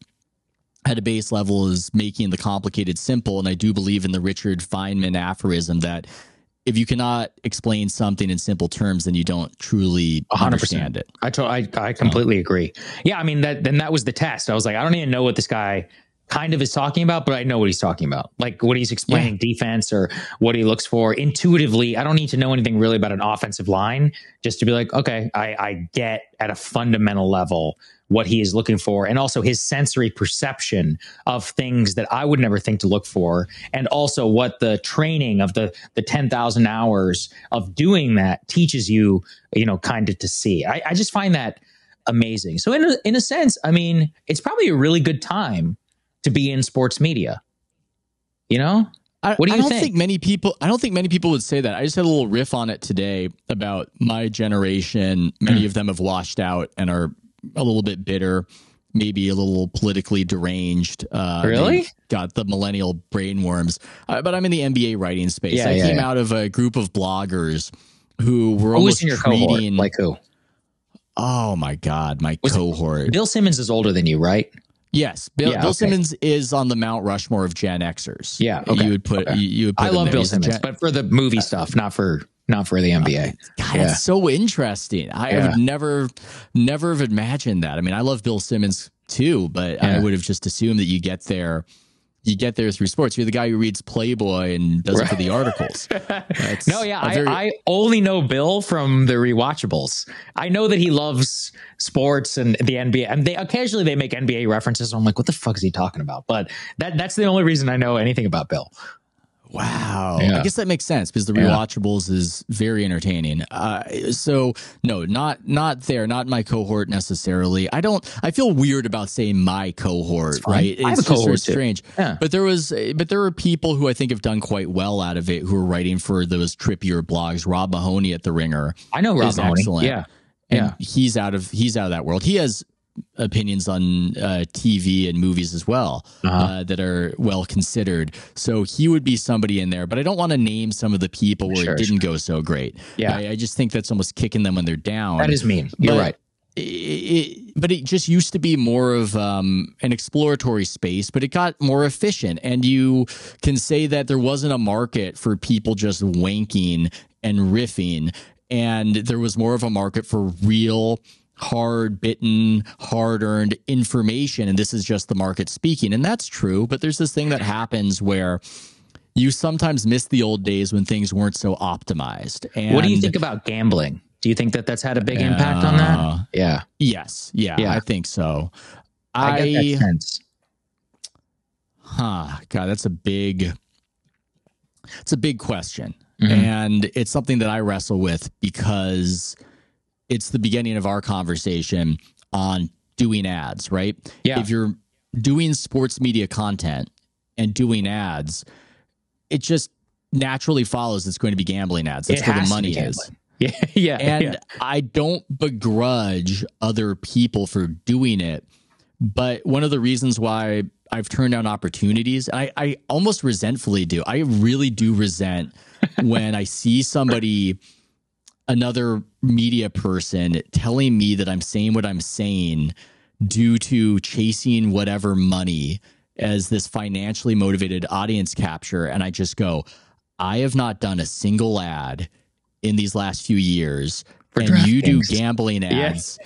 at a base level is making the complicated simple. And I do believe in the Richard Feynman aphorism that if you cannot explain something in simple terms, then you don't truly 100%. Understand it. I completely agree. Yeah, I mean, that was the test. I was like, I don't even know what this guy kind of is talking about, but I know what he's talking about. Like when he's explaining defense or what he looks for intuitively. I don't need to know anything really about an offensive line just to be like, okay, I get at a fundamental level what he is looking for, and also his sensory perception of things that I would never think to look for, and also what the training of the 10,000 hours of doing that teaches you, kind of to see. I just find that amazing. So in a sense, I mean, it's probably a really good time to be in sports media. What do you think? I don't think many people would say that. I just had a little riff on it today about my generation. Many of them have washed out and are a little bit bitter, maybe a little politically deranged. Really? Got the millennial brain worms. But I'm in the NBA writing space. I came out of a group of bloggers who were almost in your treating... cohort? Like who? Oh my God, my cohort. Bill Simmons is older than you, right? Yes, Bill Simmons is on the Mount Rushmore of Gen Xers. Yeah, okay. You would put. I love Bill Simmons, but for the movie stuff, not for the NBA. God, it's so interesting. I would never have imagined that. I mean, I love Bill Simmons too, but I would have just assumed that you get there through sports. You're the guy who reads Playboy and does it for the articles. I only know Bill from the rewatchables. I know that he loves sports and the NBA, and occasionally they make NBA references. So I'm like, what the fuck is he talking about? But that's the only reason I know anything about Bill. Wow. I guess that makes sense because the rewatchables is very entertaining. So no, not there, not my cohort necessarily. I feel weird about saying my cohort, right? I have a cohort too. Strange. Yeah. But there are people who I think have done quite well out of it who are writing for those trippier blogs. Rob Mahoney at The Ringer. I know Rob Mahoney. Excellent. Yeah. And he's out of that world. He has opinions on TV and movies as well that are well considered. So he would be somebody in there, but I don't want to name some of the people where it didn't go so great. Yeah, I just think that's almost kicking them when they're down. That is mean. You're right. But it just used to be more of an exploratory space, but it got more efficient. And you can say that there wasn't a market for people just wanking and riffing. And there was more of a market for real hard-bitten, hard-earned information, and this is just the market speaking. And that's true, but there's this thing that happens where you sometimes miss the old days when things weren't so optimized. And what do you think about gambling? Do you think that that's had a big impact on that? Yeah. Yes. Yeah, I think so. I get that sense. God, it's a big question. Mm-hmm. And it's something that I wrestle with because it's the beginning of our conversation on doing ads, right? Yeah. If you're doing sports media content and doing ads, it just naturally follows it's going to be gambling ads. That's where the money is. Yeah. And I don't begrudge other people for doing it. But one of the reasons why I've turned down opportunities, I almost resentfully do. I really do resent when I see somebody, another media person, telling me that I'm saying what I'm saying due to chasing whatever money as this financially motivated audience capture. And I just go, I have not done a single ad in these last few years. And you do gambling ads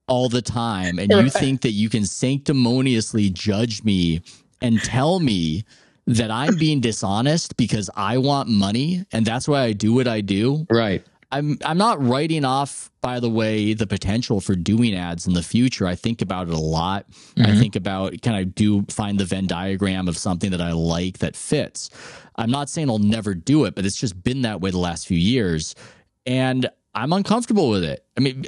all the time. And you think that you can sanctimoniously judge me and tell me that I'm being dishonest because I want money. And that's why I do what I do. Right. I'm not writing off, by the way, the potential for doing ads in the future. I think about it a lot. Mm-hmm. I think about, can I find the Venn diagram of something that I like that fits? I'm not saying I'll never do it, but it's just been that way the last few years. And I'm uncomfortable with it. I mean,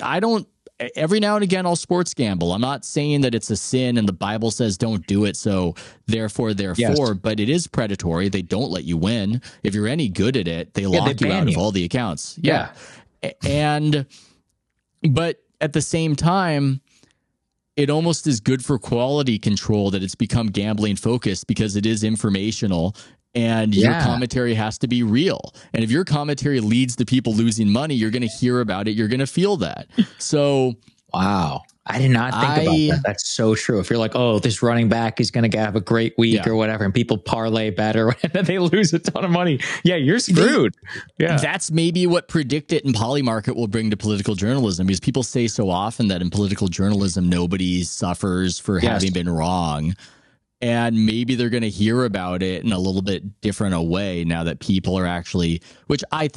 every now and again, I'll sports gamble. I'm not saying that it's a sin and the Bible says don't do it. So therefore, but it is predatory. They don't let you win. If you're any good at it, they lock you out of all the accounts. Yeah. But at the same time, it almost is good for quality control that it's become gambling focused because it is informational. And your commentary has to be real. And if your commentary leads to people losing money, you're going to hear about it. You're going to feel that. So, wow. I did not think about that. That's so true. If you're like, oh, this running back is going to have a great week or whatever, and people parlay better and they lose a ton of money. Yeah, you're screwed. That's maybe what Predict It and Polymarket will bring to political journalism, because people say so often that in political journalism, nobody suffers for having been wrong. And maybe they're going to hear about it in a little bit different a way now that people are actually, which I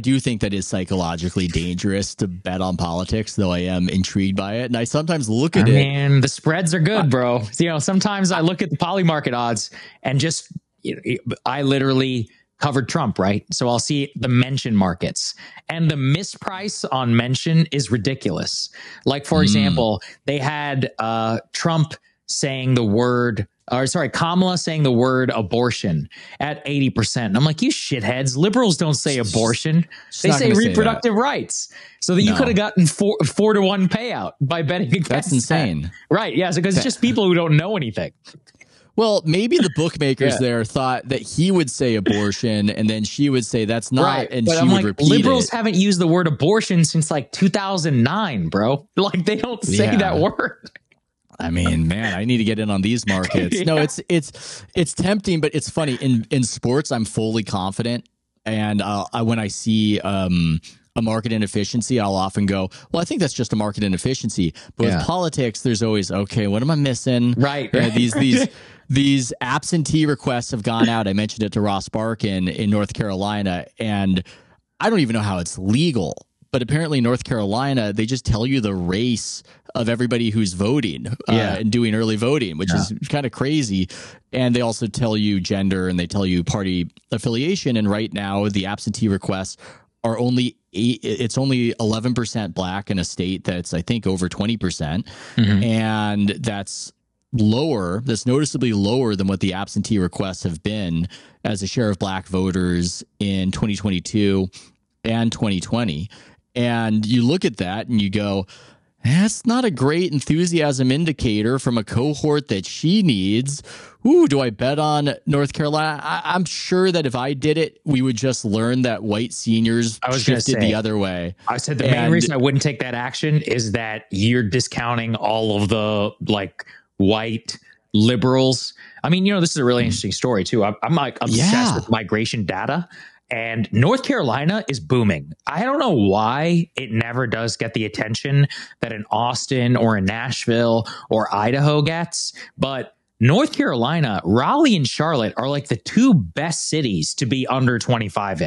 do think that is psychologically dangerous to bet on politics, though I am intrigued by it. And I sometimes look at it. Man, the spreads are good, bro. Sometimes I look at the Polymarket odds and I literally covered Trump, right? So I'll see the mention markets, and the misprice on mention is ridiculous. Like, for example, they had Trump saying the word, Kamala saying the word abortion at 80%. And I'm like, you shitheads, liberals don't say abortion. They say reproductive rights. So that you could have gotten 4-to-1 payout by betting against That's insane. That. Right. Yeah. So because it's just people who don't know anything. Well, maybe the bookmakers there thought that he would say abortion, and then she would say that's not, Right. and But she I'm would like, repeat liberals it. haven't used the word abortion since like 2009, bro. Like they don't say Yeah. that word. I mean, man, I need to get in on these markets. No, it's tempting, but it's funny. In sports, I'm fully confident, and when I see a market inefficiency, I'll often go, well, I think that's just a market inefficiency. But with politics, there's always, okay, what am I missing? Right. These absentee requests have gone out. I mentioned it to Ross Barkin in North Carolina, and I don't even know how it's legal. But apparently, North Carolina, they just tell you the race of everybody who's voting and doing early voting, which is kind of crazy. And they also tell you gender, and they tell you party affiliation. And right now, the absentee requests are only it's only 11% black in a state that's, I think, over 20%. And that's lower. That's noticeably lower than what the absentee requests have been as a share of black voters in 2022 and 2020. And you look at that and you go, that's not a great enthusiasm indicator from a cohort that she needs. Ooh, do I bet on North Carolina? I'm sure that if I did it, we would just learn that white seniors shifted the other way. I said the main reason I wouldn't take that action is that you're discounting all of the like white liberals. I mean, this is a really interesting story too. I'm like obsessed with migration data. And North Carolina is booming. I don't know why it never does get the attention that an Austin or a Nashville or Idaho gets. But North Carolina, Raleigh and Charlotte are like the two best cities to be under 25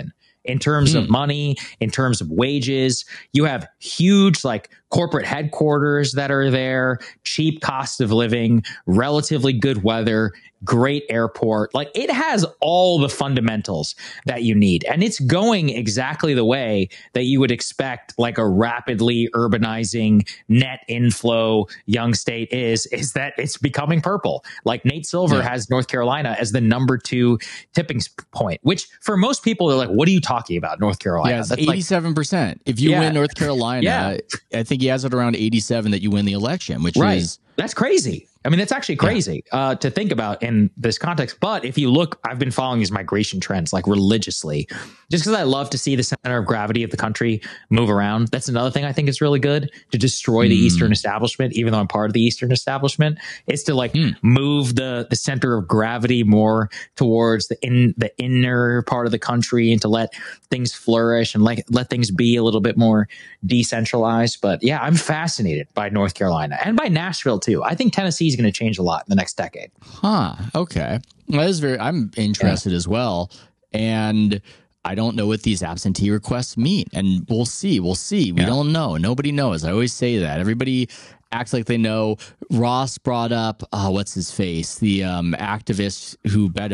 in terms of money, in terms of wages. You have huge like corporate headquarters that are there, cheap cost of living, relatively good weather, great airport. Like it has all the fundamentals that you need. And it's going exactly the way that you would expect like a rapidly urbanizing net inflow young state is that it's becoming purple. Like Nate Silver has North Carolina as the number 2 tipping point, which for most people, they're like, what are you talking about? North Carolina? Yeah, it's 87%. If you win North Carolina, I think he has it around 87 that you win the election, which is... That's crazy. I mean, that's actually crazy to think about in this context. But if you look, I've been following these migration trends like religiously, just because I love to see the center of gravity of the country move around. That's another thing I think is really good to destroy the Eastern establishment, even though I'm part of the Eastern establishment, is to like move the center of gravity more towards the inner part of the country and to let things flourish and let things be a little bit more decentralized. But yeah, I'm fascinated by North Carolina and by Nashville too. I think Tennessee is going to change a lot in the next decade. Okay. Well, that is I'm interested as well. And I don't know what these absentee requests mean. And we'll see. We don't know. Nobody knows. I always say that. Everybody acts like they know. Ross brought up, what's his face? The activist who bet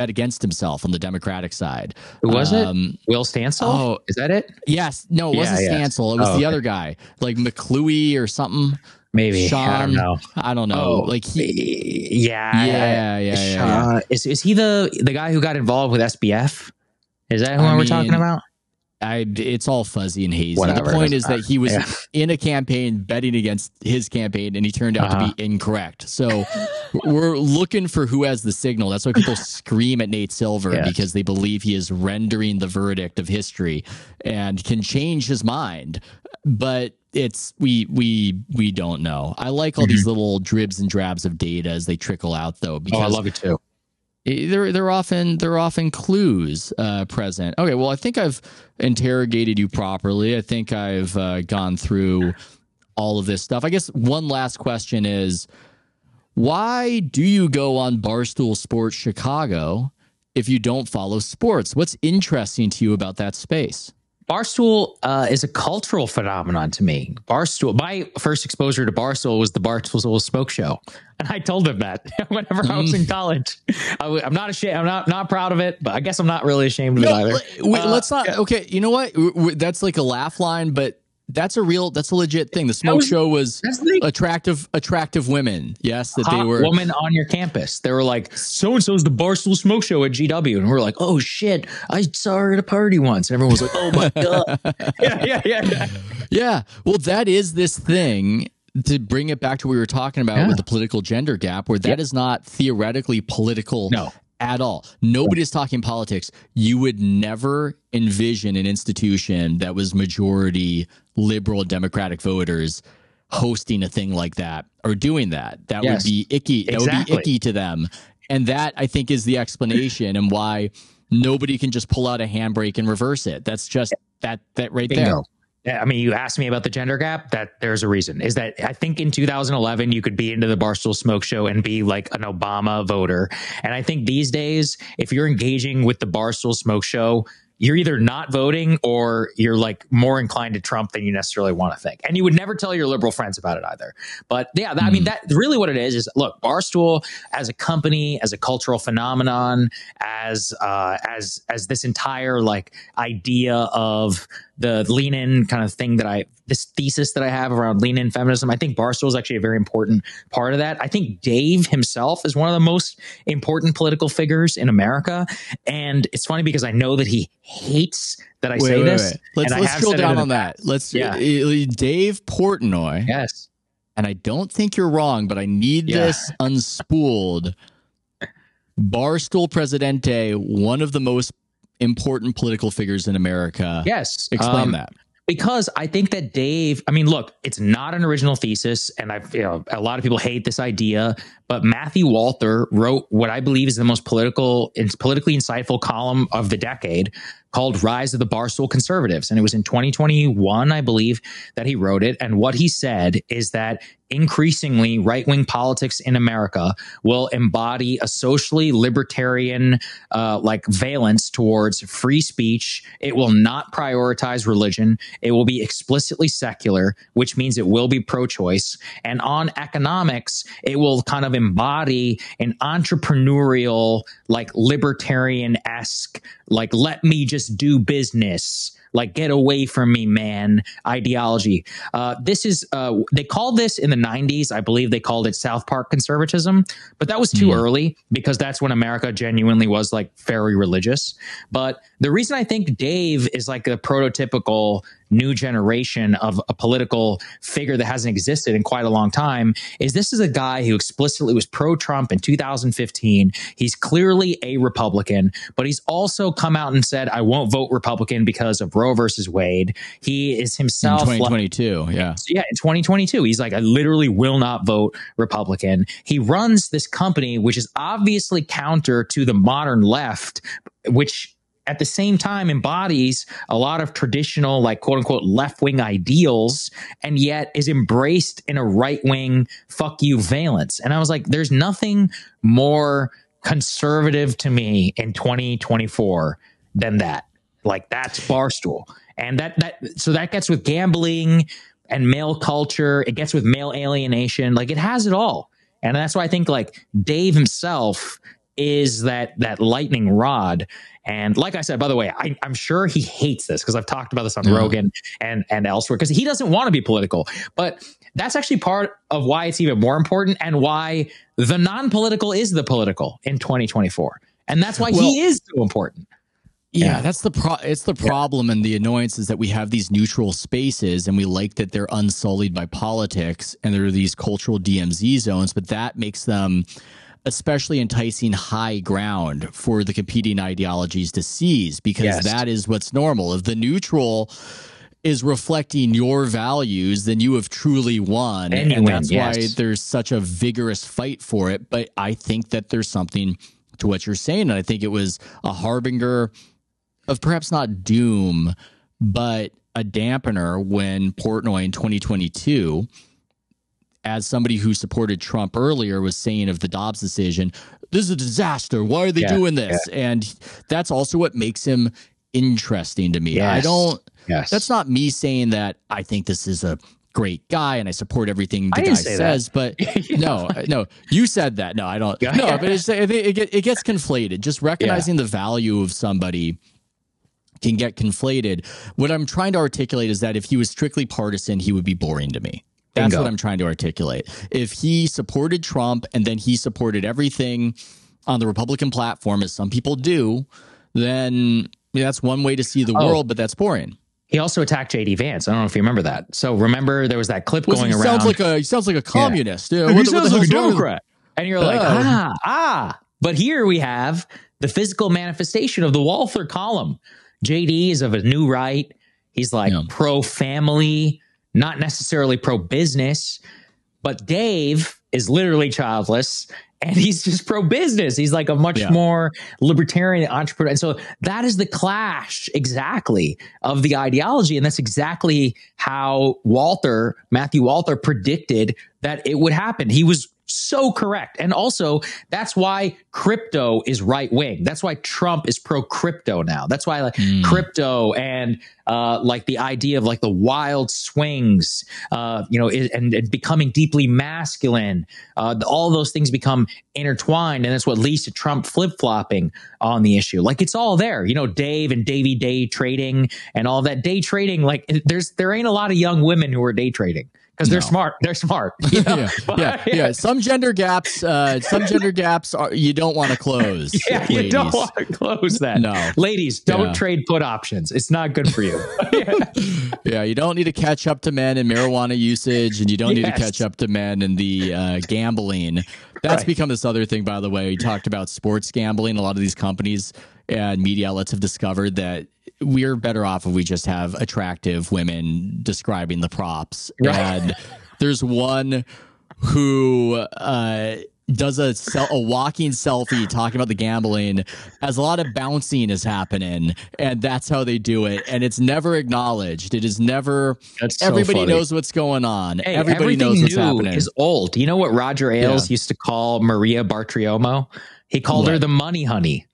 against himself on the Democratic side. Who was it? Will Stansel? Oh, is that it? Yes. No, it wasn't Stansel. It was the other guy, like McClooey or something. Maybe Sean, I don't know. Like he, Sean, is he the guy who got involved with SBF? Is that who we're talking about? It's all fuzzy and hazy. Whatever, the point is that he was in a campaign betting against his campaign, and he turned out to be incorrect. So we're looking for who has the signal. That's why people scream at Nate Silver because they believe he is rendering the verdict of history and can change his mind. But we don't know. I like all these little dribs and drabs of data as they trickle out, though. Because I love it too. They're often clues present. Okay, well, I think I've interrogated you properly. I think I've gone through all of this stuff. I guess one last question is, why do you go on Barstool Sports Chicago if you don't follow sports? What's interesting to you about that space? Barstool is a cultural phenomenon to me. Barstool, my first exposure to Barstool was the Barstool Smoke Show, and I told him that whenever I was in college. I'm not ashamed. I'm not proud of it, but I guess I'm not really ashamed of it either. Let's not. Okay, you know what? That's like a laugh line, but that's a legit thing. The smoke show was attractive women. Yes, that they were women on your campus. They were like, so and so's the Barstool Smoke Show at GW, and we're like, oh shit, I saw her at a party once. And everyone was like, oh my god, yeah. Yeah. Well, that is this thing to bring it back to what we were talking about with the political gender gap, where that is not theoretically political at all. Nobody's talking politics. You would never envision an institution that was majority liberal Democratic voters hosting a thing like that or doing that. That would be icky. That would be icky to them. And that, I think, is the explanation and why nobody can just pull out a handbrake and reverse it. That's just that right there. I mean, you asked me about the gender gap. That there's a reason. Is that I think in 2011 you could be into the Barstool Smoke Show and be like an Obama voter, and I think these days if you're engaging with the Barstool Smoke Show, you're either not voting or you're like more inclined to Trump than you necessarily want to think. And you would never tell your liberal friends about it either. But yeah, I mean, that's really what it is look, Barstool as a company, as a cultural phenomenon, as this entire like idea of the lean in kind of thing this thesis that I have around lean in feminism. I think Barstool is actually a very important part of that. I think Dave himself is one of the most important political figures in America. And it's funny because I know that he hates that I say this. Let's drill down on that. Dave Portnoy. Yes. And I don't think you're wrong, but I need this unspooled. Barstool Presidente, one of the most important political figures in America. Yes. Explain that. Because I think that Dave, I mean, look, it's not an original thesis, and a lot of people hate this idea, but Matthew Walther wrote what I believe is the most politically insightful column of the decade called Rise of the Barstool Conservatives. And it was in 2021, I believe, that he wrote it. And what he said is that increasingly right-wing politics in America will embody a socially libertarian like valence towards free speech. It will not prioritize religion. It will be explicitly secular, which means it will be pro-choice. And on economics, it will kind of embody an entrepreneurial, like libertarian-esque, like let me just do business, like get away from me, man, ideology. This is, they called this in the 90s, I believe they called it South Park conservatism, but that was too early because that's when America genuinely was like very religious. But the reason I think Dave is like a prototypical new generation of a political figure that hasn't existed in quite a long time is this is a guy who explicitly was pro-Trump in 2015. He's clearly a Republican, but he's also come out and said, I won't vote Republican because of Roe versus Wade. He is himself in 2022. Yeah, in 2022. He's like, I literally will not vote Republican. He runs this company, which is obviously counter to the modern left, which at the same time embodies a lot of traditional, like quote unquote, left wing ideals, and yet is embraced in a right wing fuck you valence. And I was like, there's nothing more conservative to me in 2024 than that. Like that's Barstool. And so that gets with gambling and male culture. It gets with male alienation. Like it has it all. And that's why I think like Dave himself is that lightning rod. And like I said, by the way, I'm sure he hates this because I've talked about this on Rogan and elsewhere because he doesn't want to be political. But that's actually part of why it's even more important and why the non-political is the political in 2024. And that's why he is so important. Yeah, that's it's the problem and the annoyance is that we have these neutral spaces and we like that they're unsullied by politics and there are these cultural DMZ zones, but that makes them especially enticing high ground for the competing ideologies to seize because that is what's normal. If the neutral is reflecting your values, then you have truly won. And that's why there's such a vigorous fight for it. But I think that there's something to what you're saying. And I think it was a harbinger of perhaps not doom, but a dampener when Portnoy in 2022, as somebody who supported Trump earlier, was saying of the Dobbs decision, this is a disaster. Why are they doing this? Yeah. And that's also what makes him interesting to me. That's not me saying that I think this is a great guy and I support everything the guy says, but no, you said that. No, I don't. No, but it gets conflated. Just recognizing the value of somebody can get conflated. What I'm trying to articulate is that if he was strictly partisan, he would be boring to me. That's what I'm trying to articulate. If he supported Trump and then he supported everything on the Republican platform, as some people do, then that's one way to see the world, but that's boring. He also attacked JD Vance. I don't know if you remember that. So remember there was that clip going around. He sounds like a communist. Yeah. He sounds like a Democrat. And you're like, But here we have the physical manifestation of the Walther column. JD is of a new right. He's like pro-family, not necessarily pro-business. But Dave is literally childless, and he's just pro-business. He's like a much more libertarian entrepreneur. And so that is the clash exactly of the ideology. And that's exactly how Matthew Walther predicted that it would happen. He was so correct. And also, that's why crypto is right wing. That's why Trump is pro crypto now. That's why crypto and like the idea of like the wild swings, and becoming deeply masculine, all those things become intertwined. And that's what leads to Trump flip-flopping on the issue. Like it's all there, Dave and Davey day trading and all that day trading. Like there ain't a lot of young women who are day trading. Because they're smart. They're smart. Some gender gaps you don't want to close. You don't want to close that. No. Ladies, don't trade put options. It's not good for you. You don't need to catch up to men in marijuana usage, and you don't need to catch up to men in the gambling. That's become this other thing, by the way. We talked about sports gambling. A lot of these companies and media outlets have discovered that we're better off if we just have attractive women describing the props. Right. And there's one who does a walking selfie talking about the gambling as a lot of bouncing is happening, and that's how they do it. And it's never acknowledged. It is never. Everybody knows what's going on. Hey, everybody knows what's happening. Is old. You know what Roger Ailes used to call Maria Bartiromo? He called her the money honey.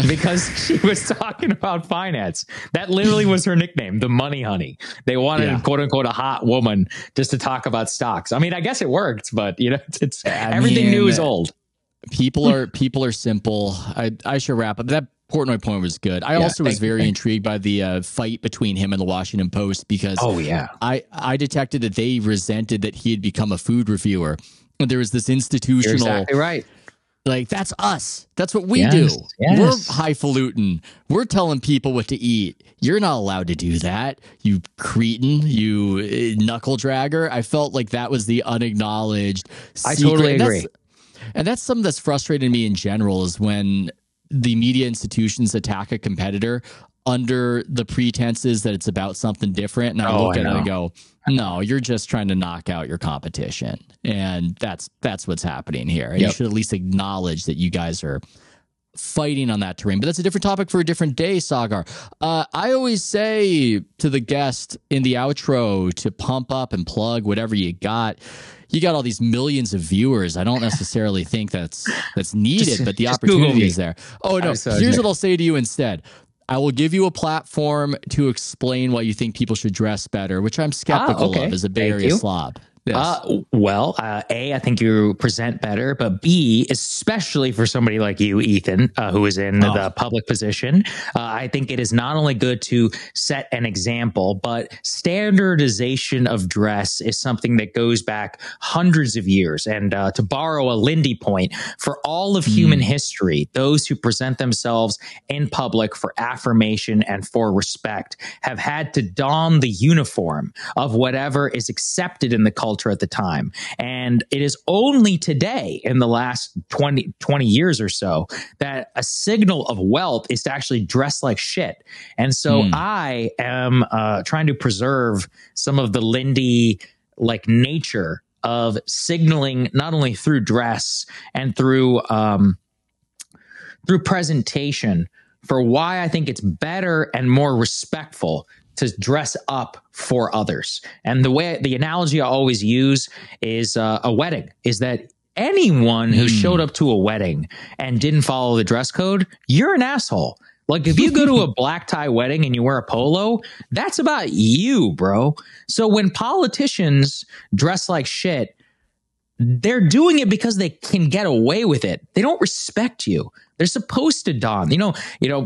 Because she was talking about finance. That literally was her nickname, the money honey. They wanted, quote unquote, a hot woman just to talk about stocks. I mean, I guess it worked, but it's everything new is old. People are simple. I should wrap up. That Portnoy point was good. I also was very intrigued by the fight between him and the Washington Post because I detected that they resented that he had become a food reviewer. There was this institutional. You're exactly right. Like, that's us. That's what we do. Yes. We're highfalutin. We're telling people what to eat. You're not allowed to do that, you cretin, you knuckle dragger. I felt like that was the unacknowledged secret. I totally agree. And that's something that's frustrated me in general is when the media institutions attack a competitor under the pretenses that it's about something different. And I look at it and go, no, you're just trying to knock out your competition. And that's what's happening here. And you should at least acknowledge that you guys are fighting on that terrain. But that's a different topic for a different day, Sagar. I always say to the guest in the outro to pump up and plug whatever you got. You got all these millions of viewers. I don't necessarily think that's needed, but the opportunity is there. Oh, no. Here's what I'll say to you instead. I will give you a platform to explain why you think people should dress better, which I'm skeptical of as a Bay Area slob. Yes. A, I think you present better, but B, especially for somebody like you, Ethan, who is in the public position, I think it is not only good to set an example, but standardization of dress is something that goes back hundreds of years. And to borrow a Lindy point, for all of human history, those who present themselves in public for affirmation and for respect have had to don the uniform of whatever is accepted in the culture at the time. And it is only today in the last 20 years or so that a signal of wealth is to actually dress like shit. And so I am trying to preserve some of the Lindy like nature of signaling not only through dress and through presentation for why I think it's better and more respectful to dress up for others. And the analogy I always use is a wedding, is that anyone who showed up to a wedding and didn't follow the dress code, you're an asshole. Like if you go to a black tie wedding and you wear a polo, that's about you, bro. So when politicians dress like shit, they're doing it because they can get away with it. They don't respect you. they're supposed to don.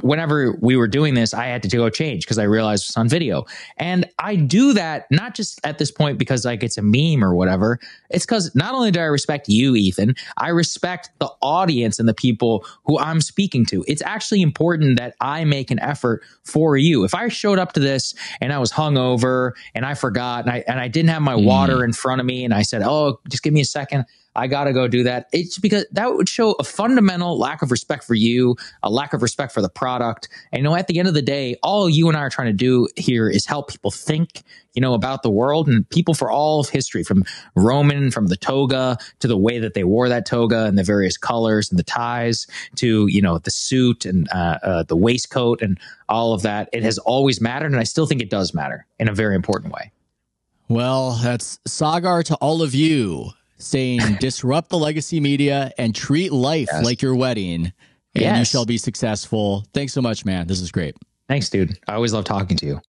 Whenever we were doing this, I had to go change because I realized it was on video. And I do that not just at this point because like it's a meme or whatever. It's because not only do I respect you, Ethan, I respect the audience and the people who I'm speaking to. It's actually important that I make an effort for you. If I showed up to this and I was hungover and I forgot and I didn't have my water in front of me and I said, oh, just give me a second, I got to go do that. It's because that would show a fundamental lack of respect for you, a lack of respect for the product. And at the end of the day, all you and I are trying to do here is help people think, about the world, and people for all of history, from Roman, from the toga to the way that they wore that toga and the various colors and the ties to, the suit and the waistcoat and all of that. It has always mattered. And I still think it does matter in a very important way. Well, that's Saagar to all of you, saying disrupt the legacy media and treat life like your wedding, and you shall be successful. Thanks so much, man. This is great. Thanks, dude. I always love talking to you.